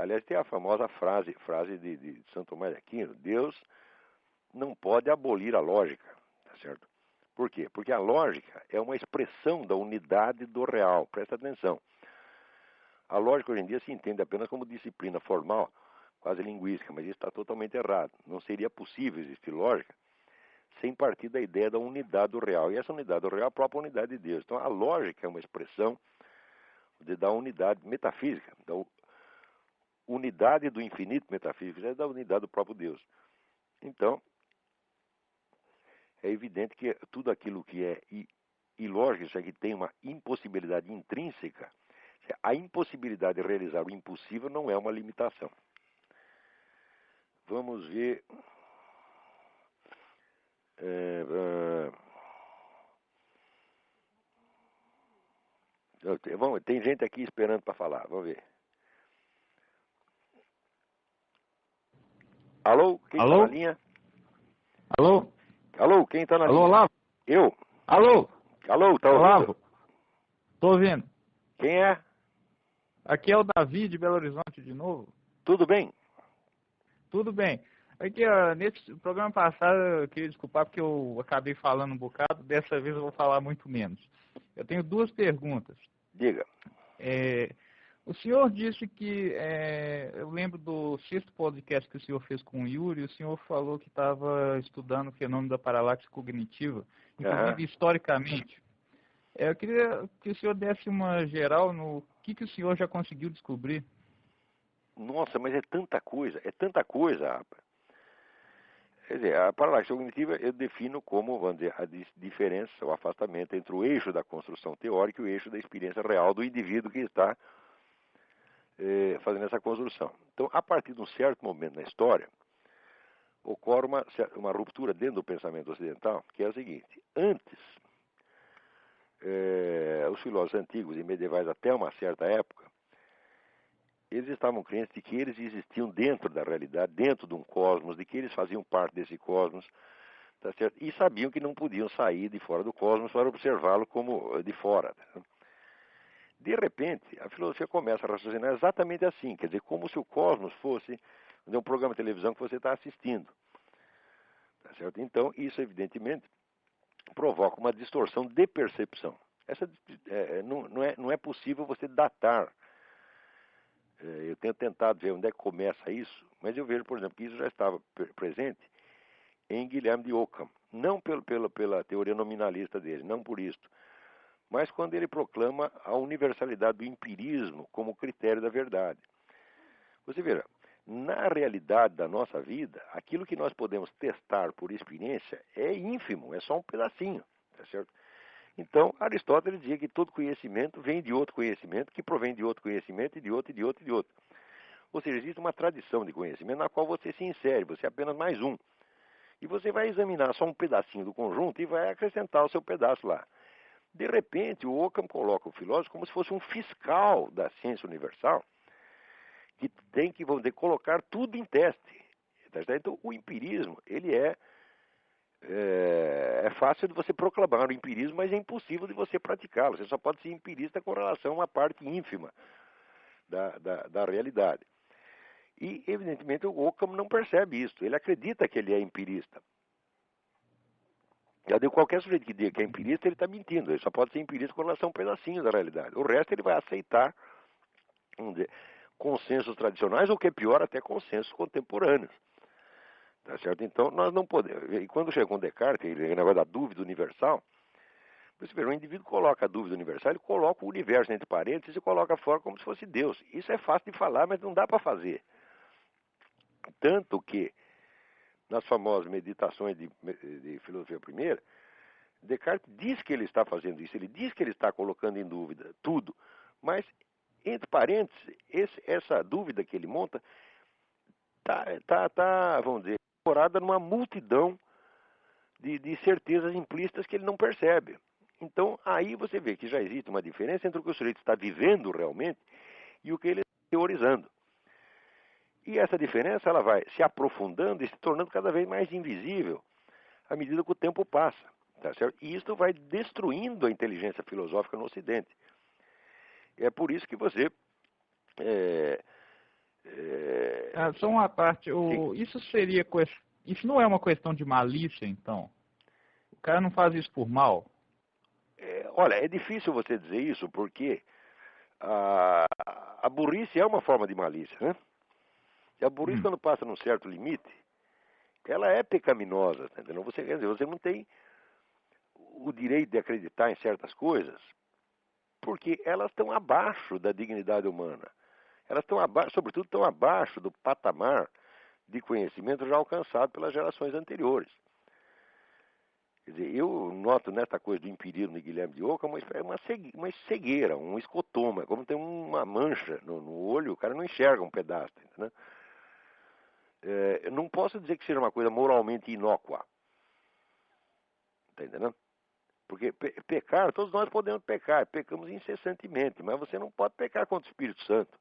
aliás, tem a famosa frase de Santo Tomás de Aquino: Deus não pode abolir a lógica, tá certo? Por quê? Porque a lógica é uma expressão da unidade do real. Presta atenção. A lógica hoje em dia se entende apenas como disciplina formal, quase linguística, mas isso está totalmente errado. Não seria possível existir lógica sem partir da ideia da unidade do real. E essa unidade do real é a própria unidade de Deus. Então a lógica é uma expressão da unidade metafísica, da unidade do infinito metafísico, é da unidade do próprio Deus. Então, é evidente que tudo aquilo que é ilógico, isso aqui tem uma impossibilidade intrínseca. A impossibilidade de realizar o impossível não é uma limitação. Vamos ver. Tem gente aqui esperando para falar. Vamos ver. Alô? Quem está na linha? Alô? Alô? Quem está na linha? Alô, Olavo? Eu. Alô? Alô, está ouvindo? Olavo? Tô ouvindo. Quem é? Aqui é o Davi de Belo Horizonte de novo. Tudo bem? Tudo bem. Aqui, ó, nesse programa passado, eu queria desculpar porque eu acabei falando um bocado. Dessa vez eu vou falar muito menos. Eu tenho duas perguntas. Diga. O senhor disse que, eu lembro do sexto podcast que o senhor fez com o Yuri, o senhor falou que estava estudando o fenômeno da paralaxe cognitiva, inclusive historicamente. Eu queria que o senhor desse uma geral no que o senhor já conseguiu descobrir. Nossa, mas é tanta coisa, rapaz. Quer dizer, a paralaxe cognitiva eu defino como, vamos dizer, a diferença, o afastamento entre o eixo da construção teórica e o eixo da experiência real do indivíduo que está fazendo essa construção. Então, a partir de um certo momento na história, ocorre uma ruptura dentro do pensamento ocidental, que é a seguinte: antes, os filósofos antigos e medievais até uma certa época, eles eles estavam crentes de que eles existiam dentro da realidade, dentro de um cosmos, de que eles faziam parte desse cosmos, tá certo? E sabiam que não podiam sair de fora do cosmos para observá-lo como de fora. Tá? De repente, a filosofia começa a raciocinar exatamente assim, quer dizer, como se o cosmos fosse um programa de televisão que você está assistindo. Tá certo? Então, isso evidentemente provoca uma distorção de percepção. Não é possível você datar. Eu tenho tentado ver onde é que começa isso, mas eu vejo, por exemplo, que isso já estava presente em Guilherme de Ockham. Não pela teoria nominalista dele, não por isto, mas quando ele proclama a universalidade do empirismo como critério da verdade. Você verá, na realidade da nossa vida, aquilo que nós podemos testar por experiência é ínfimo, é só um pedacinho, tá certo? Então, Aristóteles dizia que todo conhecimento vem de outro conhecimento, que provém de outro conhecimento, e de outro, e de outro, e de outro. Ou seja, existe uma tradição de conhecimento na qual você se insere, você é apenas mais um. E você vai examinar só um pedacinho do conjunto e vai acrescentar o seu pedaço lá. De repente, o Ockham coloca o filósofo como se fosse um fiscal da ciência universal, que tem que, vamos dizer, colocar tudo em teste. Então, o empirismo, ele é fácil de você proclamar o empirismo, mas é impossível de você praticá-lo. Você só pode ser empirista com relação a uma parte ínfima da realidade. E, evidentemente, o Ockham não percebe isso. Ele acredita que ele é empirista. Qualquer sujeito que diga que é empirista, ele está mentindo. Ele só pode ser empirista com relação a um pedacinho da realidade. O resto ele vai aceitar, vamos dizer, consensos tradicionais, ou o que é pior, até consensos contemporâneos. Tá certo? Então, nós não podemos. E quando chega com Descartes, ele negócio da dúvida universal, você vê, o indivíduo coloca a dúvida universal, ele coloca o universo entre parênteses e coloca fora como se fosse Deus. Isso é fácil de falar, mas não dá para fazer. Tanto que, nas famosas meditações de filosofia primeira, Descartes diz que ele está fazendo isso, ele diz que ele está colocando em dúvida tudo, mas, entre parênteses, essa dúvida que ele monta está, vamos dizer, incorporada numa multidão de certezas implícitas que ele não percebe. Então, aí você vê que já existe uma diferença entre o que o sujeito está vivendo realmente e o que ele está teorizando. E essa diferença ela vai se aprofundando e se tornando cada vez mais invisível à medida que o tempo passa. Tá certo? E isso vai destruindo a inteligência filosófica no Ocidente. É por isso que você... Só uma parte, isso não é uma questão de malícia, então? O cara não faz isso por mal? Olha, é difícil você dizer isso porque a burrice é uma forma de malícia, né? E a burrice, quando passa num certo limite, ela é pecaminosa, tá entendendo? Quer dizer, você não tem o direito de acreditar em certas coisas porque elas estão abaixo da dignidade humana. Elas estão abaixo, sobretudo, estão abaixo do patamar de conhecimento já alcançado pelas gerações anteriores. Quer dizer, eu noto nessa coisa do empirismo de Guilherme de Ockham uma cegueira, um escotoma, como tem uma mancha no olho, o cara não enxerga um pedaço, entendeu? Eu não posso dizer que seja uma coisa moralmente inócua. Está entendendo? Porque pecar, todos nós podemos pecar, pecamos incessantemente, mas você não pode pecar contra o Espírito Santo.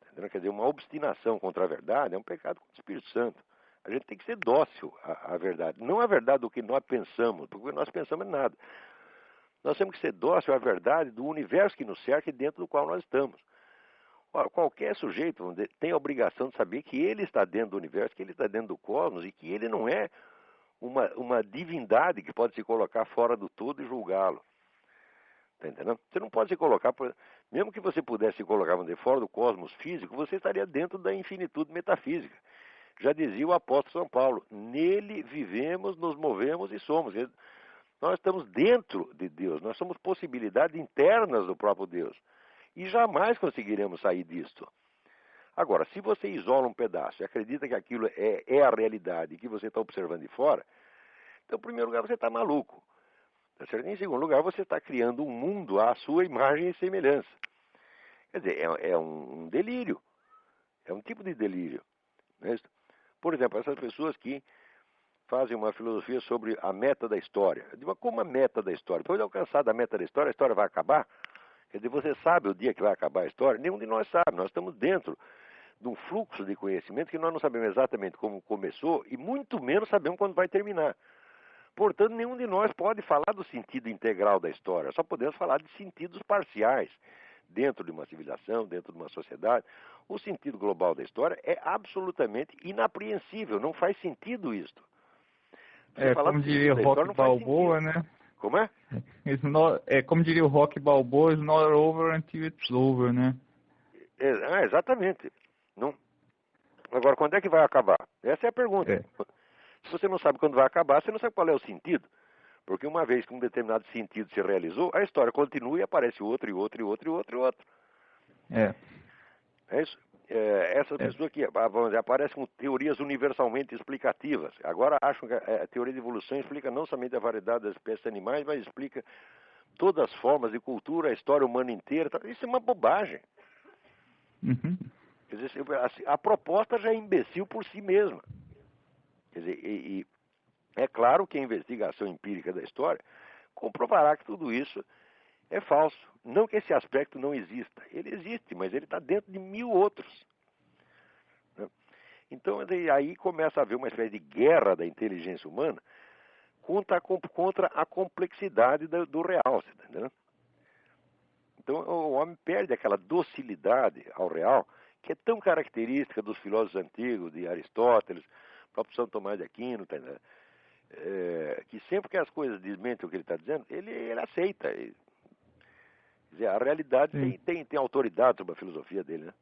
Tá entendendo? Quer dizer, uma obstinação contra a verdade é um pecado contra o Espírito Santo. A gente tem que ser dócil à verdade. Não a verdade do que nós pensamos, porque o que nós pensamos é nada. Nós temos que ser dócil à verdade do universo que nos cerca e dentro do qual nós estamos. Ora, qualquer sujeito, vamos dizer, tem a obrigação de saber que ele está dentro do universo, que ele está dentro do cosmos e que ele não é uma divindade que pode se colocar fora do todo e julgá-lo. Está entendendo? Você não pode se colocar, mesmo que você pudesse se colocar, vamos dizer, fora do cosmos físico, você estaria dentro da infinitude metafísica. Já dizia o apóstolo São Paulo, nele vivemos, nos movemos e somos. Nós estamos dentro de Deus, nós somos possibilidades internas do próprio Deus. E jamais conseguiremos sair disto. Agora, se você isola um pedaço e acredita que aquilo é a realidade e que você está observando de fora, então, em primeiro lugar, você está maluco. Tá certo? Em segundo lugar, você está criando um mundo à sua imagem e semelhança. Quer dizer, é um delírio. É um tipo de delírio. Não é isso? Por exemplo, essas pessoas que fazem uma filosofia sobre a meta da história. Eu digo, como a meta da história? Depois de alcançar a meta da história, a história vai acabar? Quer dizer, você sabe o dia que vai acabar a história? Nenhum de nós sabe. Nós estamos dentro de um fluxo de conhecimento que nós não sabemos exatamente como começou e muito menos sabemos quando vai terminar. Portanto, nenhum de nós pode falar do sentido integral da história. Só podemos falar de sentidos parciais dentro de uma civilização, dentro de uma sociedade. O sentido global da história é absolutamente inapreensível. Não faz sentido isto. Como diria o Rock Balboa, né? Como é? Como diria o Rock Balboa, it's not over until it's over, né? Exatamente. Não. Agora, quando é que vai acabar? Essa é a pergunta. Se você não sabe quando vai acabar, você não sabe qual é o sentido. Porque uma vez que um determinado sentido se realizou, a história continua e aparece outro, e outro, e outro, e outro, e outro. É isso. Essas pessoas que aparecem com teorias universalmente explicativas. Agora acham que a teoria de evolução explica não somente a variedade das espécies animais, mas explica todas as formas de cultura, a história humana inteira. Isso é uma bobagem. Uhum. Quer dizer, a proposta já é imbecil por si mesma. Quer dizer, e é claro que a investigação empírica da história comprovará que tudo isso é falso. Não que esse aspecto não exista. Ele existe, mas ele está dentro de 1000 outros. Então, aí começa a haver uma espécie de guerra da inteligência humana contra a complexidade do real. Você tá entendendo? Então, o homem perde aquela docilidade ao real, que é tão característica dos filósofos antigos, de Aristóteles, próprio São Tomás de Aquino, tá entendendo? Que sempre que as coisas desmentem o que ele está dizendo, ele aceita. Quer dizer, a realidade tem autoridade sobre a filosofia dele, né?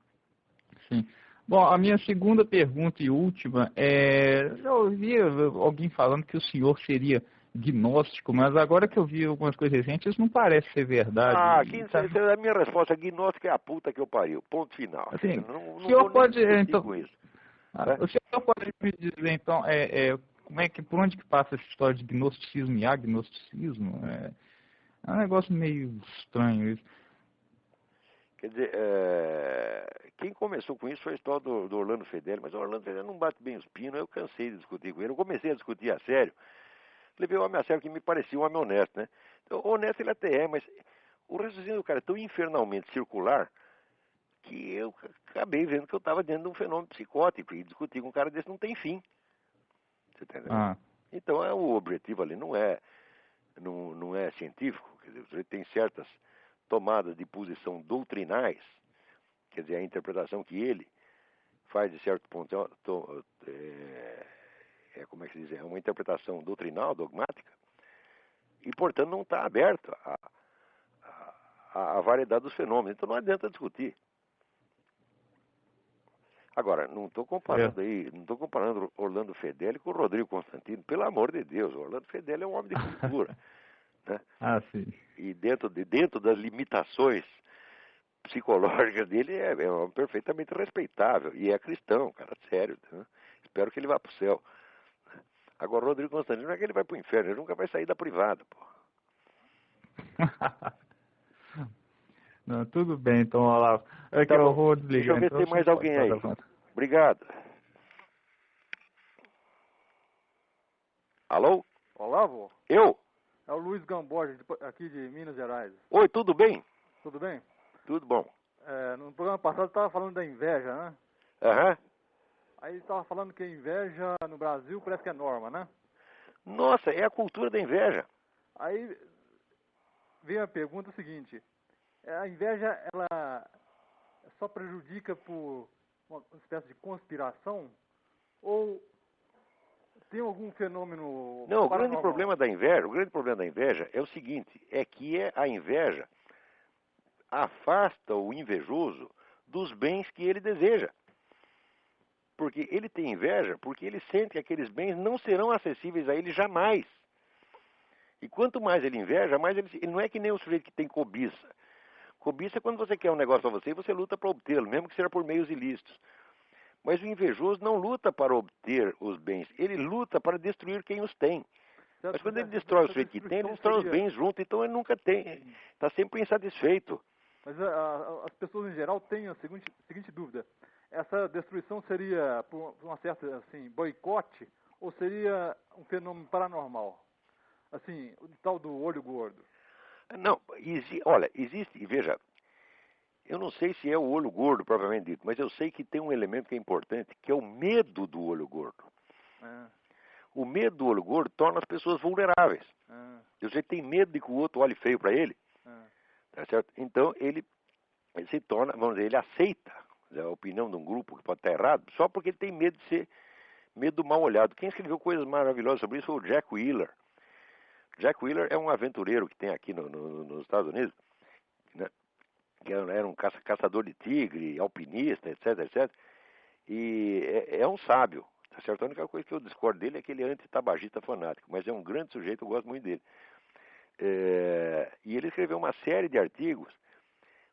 Sim. Bom, a minha segunda pergunta e última eu ouvi alguém falando que o senhor seria gnóstico, mas agora que eu vi algumas coisas recentes, isso não parece ser verdade. A minha resposta, gnóstico é a puta que eu pariu, ponto final. Assim, não o senhor pode, então, com isso. O senhor pode me dizer, então, por onde que passa essa história de gnosticismo e agnosticismo? É um negócio meio estranho isso. Quer dizer, quem começou com isso foi a história do Orlando Fedeli, mas o Orlando Fedeli não bate bem os pinos, eu cansei de discutir com ele. Eu comecei a discutir a sério, levei o homem a sério que me parecia um homem honesto, né? Então, honesto ele até é, mas o raciocínio do cara é tão infernalmente circular que eu acabei vendo que eu estava dentro de um fenômeno psicótico e discutir com um cara desse não tem fim. Você entendeu? Então, o objetivo ali não é científico, quer dizer, você tem certas tomadas de posição doutrinais, quer dizer, a interpretação que ele faz de certo ponto como é que se diz? É uma interpretação doutrinal, dogmática, e, portanto, não está aberto à variedade dos fenômenos. Então, não adianta discutir. Agora, não estou comparando Orlando Fedeli com o Rodrigo Constantino, pelo amor de Deus. O Orlando Fedeli é um homem de cultura. Né? Sim. E dentro das limitações psicológicas dele é um homem perfeitamente respeitável. E é cristão, cara, sério. Né? Espero que ele vá para o céu. Agora, o Rodrigo Constantino não é que ele vai para o inferno, ele nunca vai sair da privada, pô. Não, tudo bem, então, Olavo. Que eu vou desligar. Deixa eu ver se tem mais alguém aí. Obrigado. Alô? Olavo? Eu? É o Luiz Gamboja, aqui de Minas Gerais. Oi, tudo bem? Tudo bem? Tudo bom. No programa passado estava falando da inveja, né? Aham. Aí estava falando que a inveja no Brasil parece que é norma, né? Nossa, é a cultura da inveja. Aí veio a pergunta seguinte: a inveja, ela só prejudica por uma espécie de conspiração? Ou tem algum fenômeno... Não, o grande problema da inveja é o seguinte, é que a inveja afasta o invejoso dos bens que ele deseja. Porque ele tem inveja, porque ele sente que aqueles bens não serão acessíveis a ele jamais. E quanto mais ele inveja, mais ele não é que nem o sujeito que tem cobiça. Cobiça é quando você quer um negócio para você e você luta para obtê-lo, mesmo que seja por meios ilícitos. Mas o invejoso não luta para obter os bens, ele luta para destruir quem os tem. Mas quando ele destrói o sujeito que tem, ele destrói os bens junto, então ele nunca tem, está sempre insatisfeito. Mas as pessoas em geral têm a seguinte dúvida: essa destruição seria por uma certa assim, boicote ou seria um fenômeno paranormal? Assim, o tal do olho gordo. Não, olha, existe, veja, eu não sei se é o olho gordo propriamente dito, mas eu sei que tem um elemento que é importante, que é o medo do olho gordo. O medo do olho gordo torna as pessoas vulneráveis. Se você tem medo de que o outro olhe feio para ele, tá certo? Então ele se torna, vamos dizer, ele aceita a opinião de um grupo que pode estar errado, só porque ele tem medo de ser medo do mal olhado. Quem escreveu coisas maravilhosas sobre isso foi o Jack Wheeler. Jack Wheeler é um aventureiro que tem aqui nos Estados Unidos, né? Que era um caçador de tigre, alpinista, etc, etc. E é um sábio, tá certo? A única coisa que eu discordo dele é que ele é antitabagista fanático, mas é um grande sujeito, eu gosto muito dele. E ele escreveu uma série de artigos,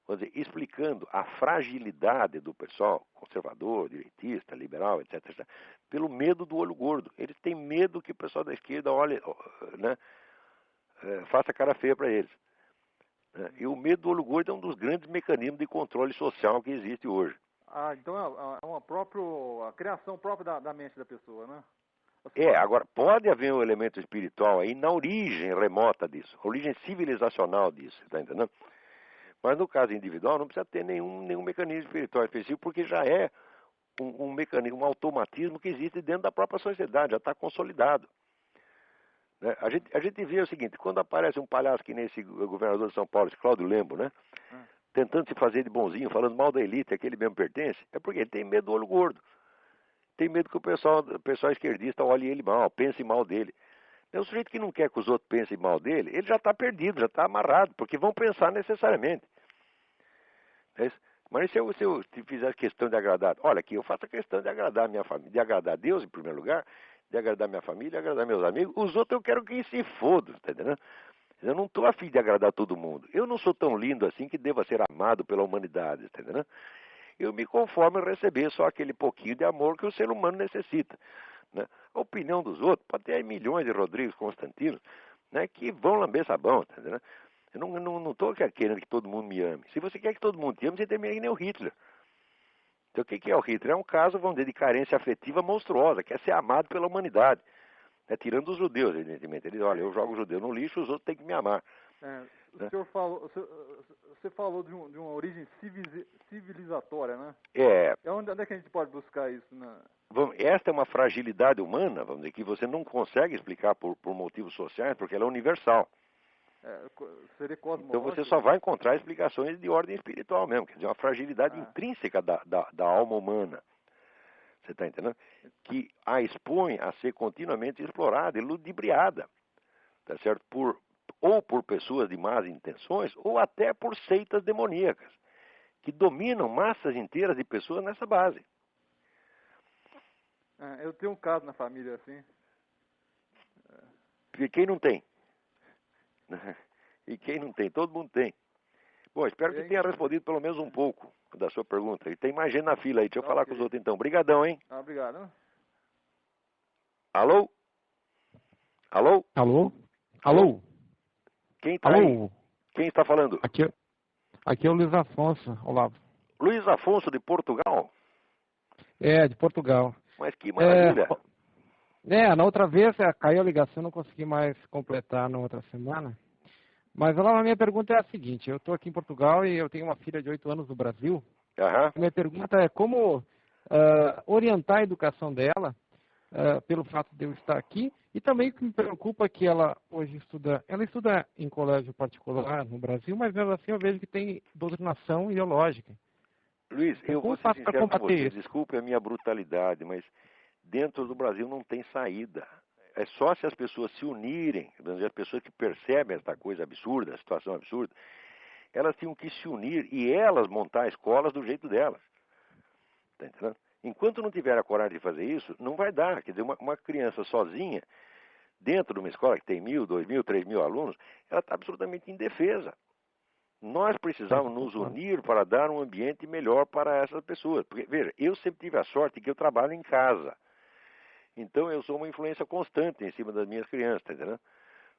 vamos dizer, explicando a fragilidade do pessoal conservador, direitista, liberal, etc, etc, pelo medo do olho gordo. Eles têm medo que o pessoal da esquerda olhe, né, faça cara feia para eles. E o medo do olho gordo é um dos grandes mecanismos de controle social que existe hoje. Então é a criação própria da mente da pessoa, né? Agora, pode haver um elemento espiritual aí na origem remota disso, a origem civilizacional disso, tá entendendo? Mas no caso individual não precisa ter nenhum mecanismo espiritual específico, porque já é um mecanismo, um automatismo que existe dentro da própria sociedade, já está consolidado. Né? A gente vê o seguinte, quando aparece um palhaço que nem esse governador de São Paulo, esse Cláudio Lembo, né? Tentando se fazer de bonzinho, falando mal da elite, a que ele mesmo pertence, é porque ele tem medo do olho gordo. Tem medo que o pessoal esquerdista olhe ele mal, pense mal dele. O sujeito que não quer que os outros pensem mal dele, ele já está perdido, já está amarrado, porque vão pensar necessariamente. Mas se eu fizer questão de agradar, olha aqui, eu faço a questão de agradar a minha família, de agradar a Deus em primeiro lugar, de agradar minha família, de agradar meus amigos, os outros eu quero que se fodam, tá entendendo? Eu não estou afim de agradar todo mundo. Eu não sou tão lindo assim que deva ser amado pela humanidade, tá entendendo? Eu me conformo em receber só aquele pouquinho de amor que o ser humano necessita. Né? A opinião dos outros, pode ter milhões de Rodrigues Constantinos, né, que vão lamber sabão, tá entendendo? Eu não estou querendo que todo mundo me ame. Se você quer que todo mundo te ame, você termina que nem o Hitler. Então o que é o Hitler? É um caso, vamos dizer, de carência afetiva monstruosa, quer ser amado pela humanidade. Tirando os judeus, evidentemente. Ele diz, olha, eu jogo o judeu no lixo, os outros têm que me amar. O senhor falou, você falou de uma origem civilizatória, né? Onde é que a gente pode buscar isso? Esta é uma fragilidade humana, vamos dizer, que você não consegue explicar por motivos sociais, porque ela é universal. Seria cosmológico. Então você só vai encontrar explicações de ordem espiritual mesmo, quer dizer, uma fragilidade intrínseca da alma humana. Você está entendendo? Que a expõe a ser continuamente explorada e ludibriada, tá certo? Ou por pessoas de más intenções, ou até por seitas demoníacas, que dominam massas inteiras de pessoas nessa base. Eu tenho um caso na família assim. E quem não tem? E quem não tem? Todo mundo tem. Bom, espero que tenha respondido pelo menos um pouco da sua pergunta. E tem mais gente na fila aí. Deixa eu falar com os outros então. Obrigadão, hein? Obrigado. Alô? Alô? Alô? Alô? Quem está aí? Quem está falando? Aqui é o Luiz Afonso, Olavo. Luiz Afonso, de Portugal? De Portugal. Mas que maravilha. Na outra vez caiu a ligação, não consegui mais completar na outra semana. Mas a minha pergunta é a seguinte, eu estou aqui em Portugal e eu tenho uma filha de 8 anos no Brasil. Minha pergunta é como orientar a educação dela, pelo fato de eu estar aqui, e também o que me preocupa é que ela hoje estuda em colégio particular no Brasil, mas mesmo assim eu vejo que tem doutrinação ideológica. Luiz, eu vou ser sincero com você, desculpe a minha brutalidade, mas dentro do Brasil não tem saída. É só se as pessoas se unirem, as pessoas que percebem esta coisa absurda, a situação absurda, elas tinham que se unir e elas montar escolas do jeito delas. Tá entendendo? Enquanto não tiver a coragem de fazer isso, não vai dar. Quer dizer, uma criança sozinha, dentro de uma escola que tem 1.000, 2.000, 3.000 alunos, ela está absolutamente indefesa. Nós precisamos nos unir para dar um ambiente melhor para essas pessoas. Porque, veja, eu sempre tive a sorte que eu trabalho em casa. Então eu sou uma influência constante em cima das minhas crianças, tá entendendo?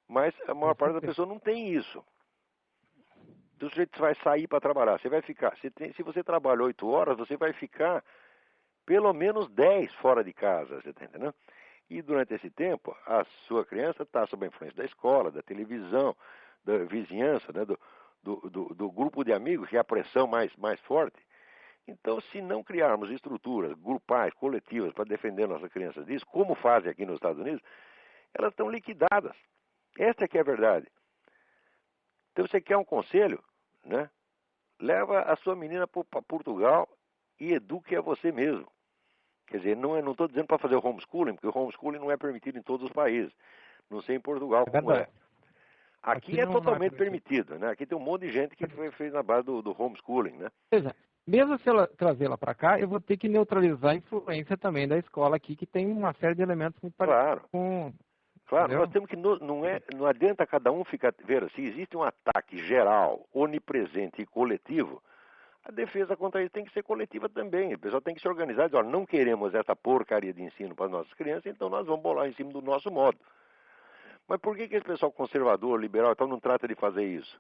Mas a maior parte da pessoa não tem isso. Então o sujeito vai sair para trabalhar, você vai ficar, se você trabalha 8 horas, você vai ficar pelo menos 10 fora de casa, você tá entendendo? E durante esse tempo, a sua criança está sob a influência da escola, da televisão, da vizinhança, né, do grupo de amigos, que é a pressão mais forte. Então, se não criarmos estruturas grupais, coletivas, para defender nossas crianças disso, como fazem aqui nos Estados Unidos, elas estão liquidadas. Essa é que é a verdade. Então, você quer um conselho, né? Leva a sua menina para Portugal e eduque a você mesmo. Quer dizer, não estou dizendo para fazer o homeschooling, porque o homeschooling não é permitido em todos os países. Não sei em Portugal como é. Aqui é totalmente permitido, né? Aqui tem um monte de gente que fez na base do homeschooling, né? Veja, mesmo se ela trazê-la para cá, eu vou ter que neutralizar a influência também da escola aqui, que tem uma série de elementos muito parecidos com... Claro, nós temos que, não adianta cada um ficar... Veja, se existe um ataque geral, onipresente e coletivo, a defesa contra isso tem que ser coletiva também. O pessoal tem que se organizar e dizer, olha, não queremos essa porcaria de ensino para as nossas crianças, então nós vamos bolar em cima do nosso modo. Mas por que esse pessoal conservador, liberal, então não trata de fazer isso?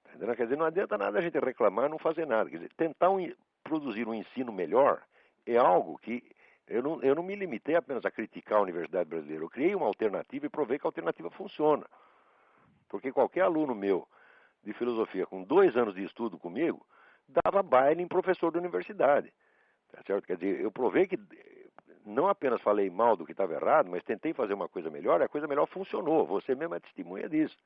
Entendeu? Quer dizer, não adianta nada a gente reclamar e não fazer nada. Quer dizer, tentar produzir um ensino melhor é algo que eu não me limitei apenas a criticar a Universidade Brasileira. Eu criei uma alternativa e provei que a alternativa funciona. Porque qualquer aluno meu de filosofia com 2 anos de estudo comigo dava baile em professor da universidade. Tá certo? Quer dizer, eu provei que não apenas falei mal do que estava errado, mas tentei fazer uma coisa melhor e a coisa melhor funcionou. Você mesmo é testemunha disso.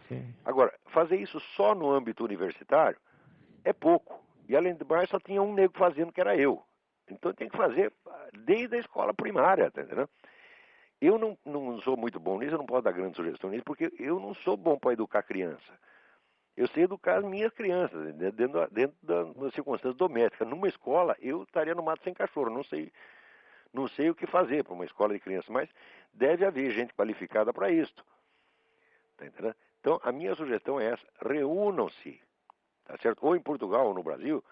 Sim. Agora, fazer isso só no âmbito universitário é pouco. E além de mais, só tinha um nego fazendo, que era eu. Então tem que fazer desde a escola primária, tá entendendo? Eu não sou muito bom nisso, eu não posso dar grande sugestão nisso, porque eu não sou bom para educar criança. Eu sei educar as minhas crianças, dentro das circunstâncias domésticas. Numa escola, eu estaria no mato sem cachorro, não sei o que fazer para uma escola de crianças, mas deve haver gente qualificada para isso. Tá entendendo? Então, a minha sugestão é essa, reúnam-se, tá certo? Ou em Portugal ou no Brasil,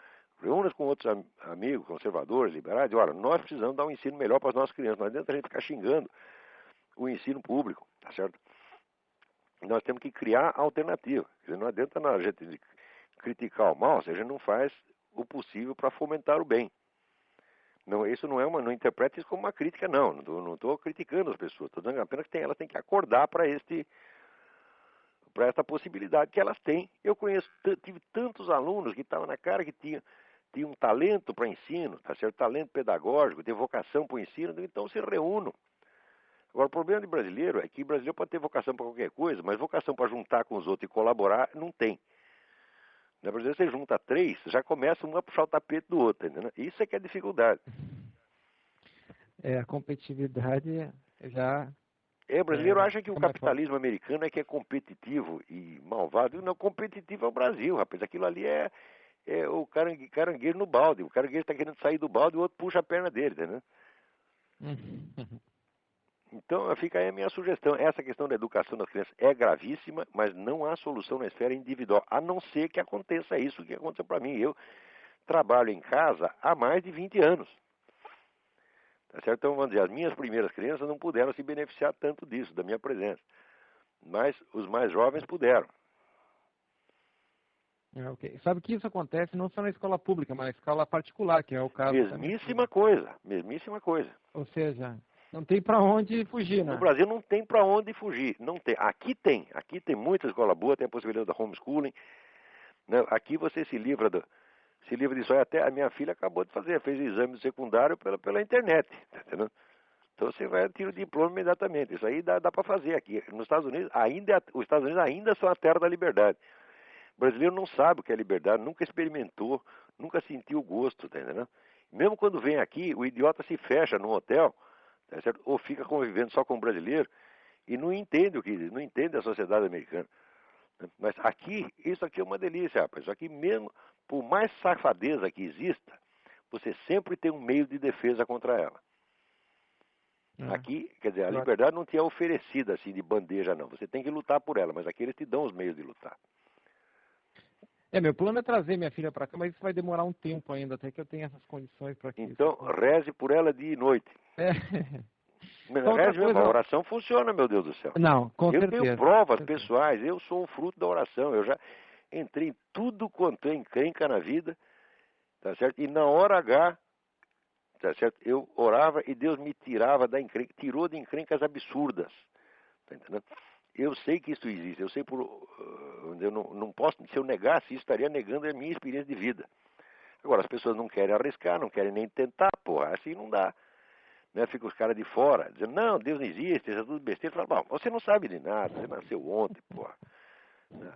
reúnam-se com outros amigos, conservadores, liberais, e olha, nós precisamos dar um ensino melhor para as nossas crianças, não adianta a gente ficar xingando o ensino público, tá certo? Nós temos que criar alternativa. Quer dizer, não adianta a gente criticar o mal se a gente não faz o possível para fomentar o bem. Não, isso não interprete isso como uma crítica, não. Não estou criticando as pessoas. Estou dizendo apenas que elas têm que acordar para essa possibilidade que elas têm. Eu tive tantos alunos que estavam na cara que tinham um talento para ensino, tá certo? Talento pedagógico, tem vocação para o ensino, então se reúnam. Agora, o problema de brasileiro é que brasileiro pode ter vocação para qualquer coisa, mas vocação para juntar com os outros e colaborar, não tem. Na Brasil, você junta 3, já começa um a puxar o tapete do outro, entendeu? Isso é que é dificuldade. A competitividade já... O brasileiro acha que o capitalismo americano é que é competitivo e malvado. Não, competitivo é o Brasil, rapaz. Aquilo ali é o caranguejo no balde. O caranguejo está querendo sair do balde e o outro puxa a perna dele, entendeu? Então, fica aí a minha sugestão. Essa questão da educação das crianças é gravíssima, mas não há solução na esfera individual, a não ser que aconteça isso que aconteceu para mim. Eu trabalho em casa há mais de 20 anos. Tá certo? Então, vamos dizer, as minhas primeiras crianças não puderam se beneficiar tanto disso, da minha presença. Mas os mais jovens puderam. Okay. Sabe que isso acontece não só na escola pública, mas na escola particular, que é o caso... Mesmíssima coisa. Ou seja... Não tem para onde fugir, né? No Brasil não tem para onde fugir. Não tem. Aqui tem muita escola boa, tem a possibilidade da homeschooling. Né? Aqui você se livra disso. Até a minha filha acabou de fazer, fez exame secundário pela internet. Tá entendendo? Então você vai tirar o diploma imediatamente. Isso aí dá para fazer aqui. Nos Estados Unidos, os Estados Unidos ainda são a terra da liberdade. O brasileiro não sabe o que é liberdade, nunca experimentou, nunca sentiu o gosto. Tá entendendo? Mesmo quando vem aqui, o idiota se fecha num hotel, tá certo? Ou fica convivendo só com o brasileiro e não entende a sociedade americana. Mas isso aqui é uma delícia, rapaz. Isso aqui mesmo, por mais safadeza que exista, você sempre tem um meio de defesa contra ela. Aqui, quer dizer, a liberdade não te é oferecida assim de bandeja, não. Você tem que lutar por ela, mas aqui eles te dão os meios de lutar. Meu plano é trazer minha filha para cá, mas isso vai demorar um tempo ainda, até que eu tenha essas condições para que... Então, reze por ela dia e noite. A oração funciona, meu Deus do céu. Não, com certeza. Eu tenho provas pessoais, eu sou o fruto da oração. Eu já entrei em tudo quanto é encrenca na vida, tá certo? E na hora H, tá certo? Eu orava e Deus me tirou de encrencas absurdas, tá entendendo? Eu sei que isso existe, eu sei eu não posso, se eu negasse isso, estaria negando a minha experiência de vida. Agora, as pessoas não querem arriscar, não querem nem tentar, porra, assim não dá. Né? Fica os caras de fora, dizendo, não, Deus não existe, isso é tudo besteira. Fala, bom, você não sabe de nada, você nasceu ontem, porra. Né?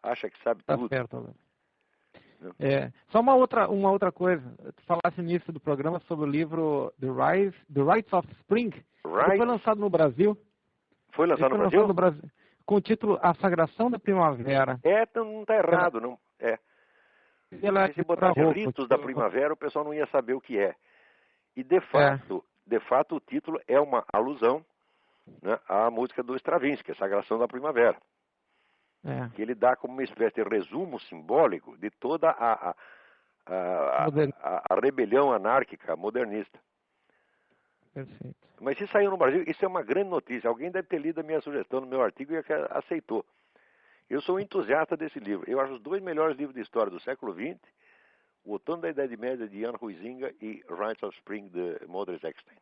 Acha que sabe tudo. Tá certo, só uma outra coisa. Tu falasse no início do programa sobre o livro The Rites of Spring. Ele foi lançado no Brasil. Foi lançado no Brasil? Com o título A Sagração da Primavera. Não está errado, não. Se botasse ritos da primavera, o pessoal não ia saber o que é. E de fato, o título é uma alusão, né, à música do Stravinsky, A Sagração da Primavera. Que ele dá como uma espécie de resumo simbólico de toda a rebelião anárquica modernista. Perfeito. Mas se saiu no Brasil, isso é uma grande notícia. Alguém deve ter lido a minha sugestão no meu artigo e aceitou. Eu sou um entusiasta desse livro. Eu acho os 2 melhores livros de história do século XX, O Outono da Idade Média, de Jan Huizinga, e Rites of Spring, de Modris Eksteins.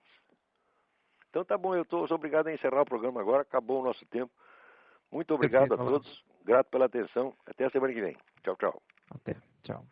Então tá bom, eu sou obrigado a encerrar o programa agora, acabou o nosso tempo. Muito obrigado a todos, grato pela atenção, até a semana que vem. Tchau, tchau. Até, tchau.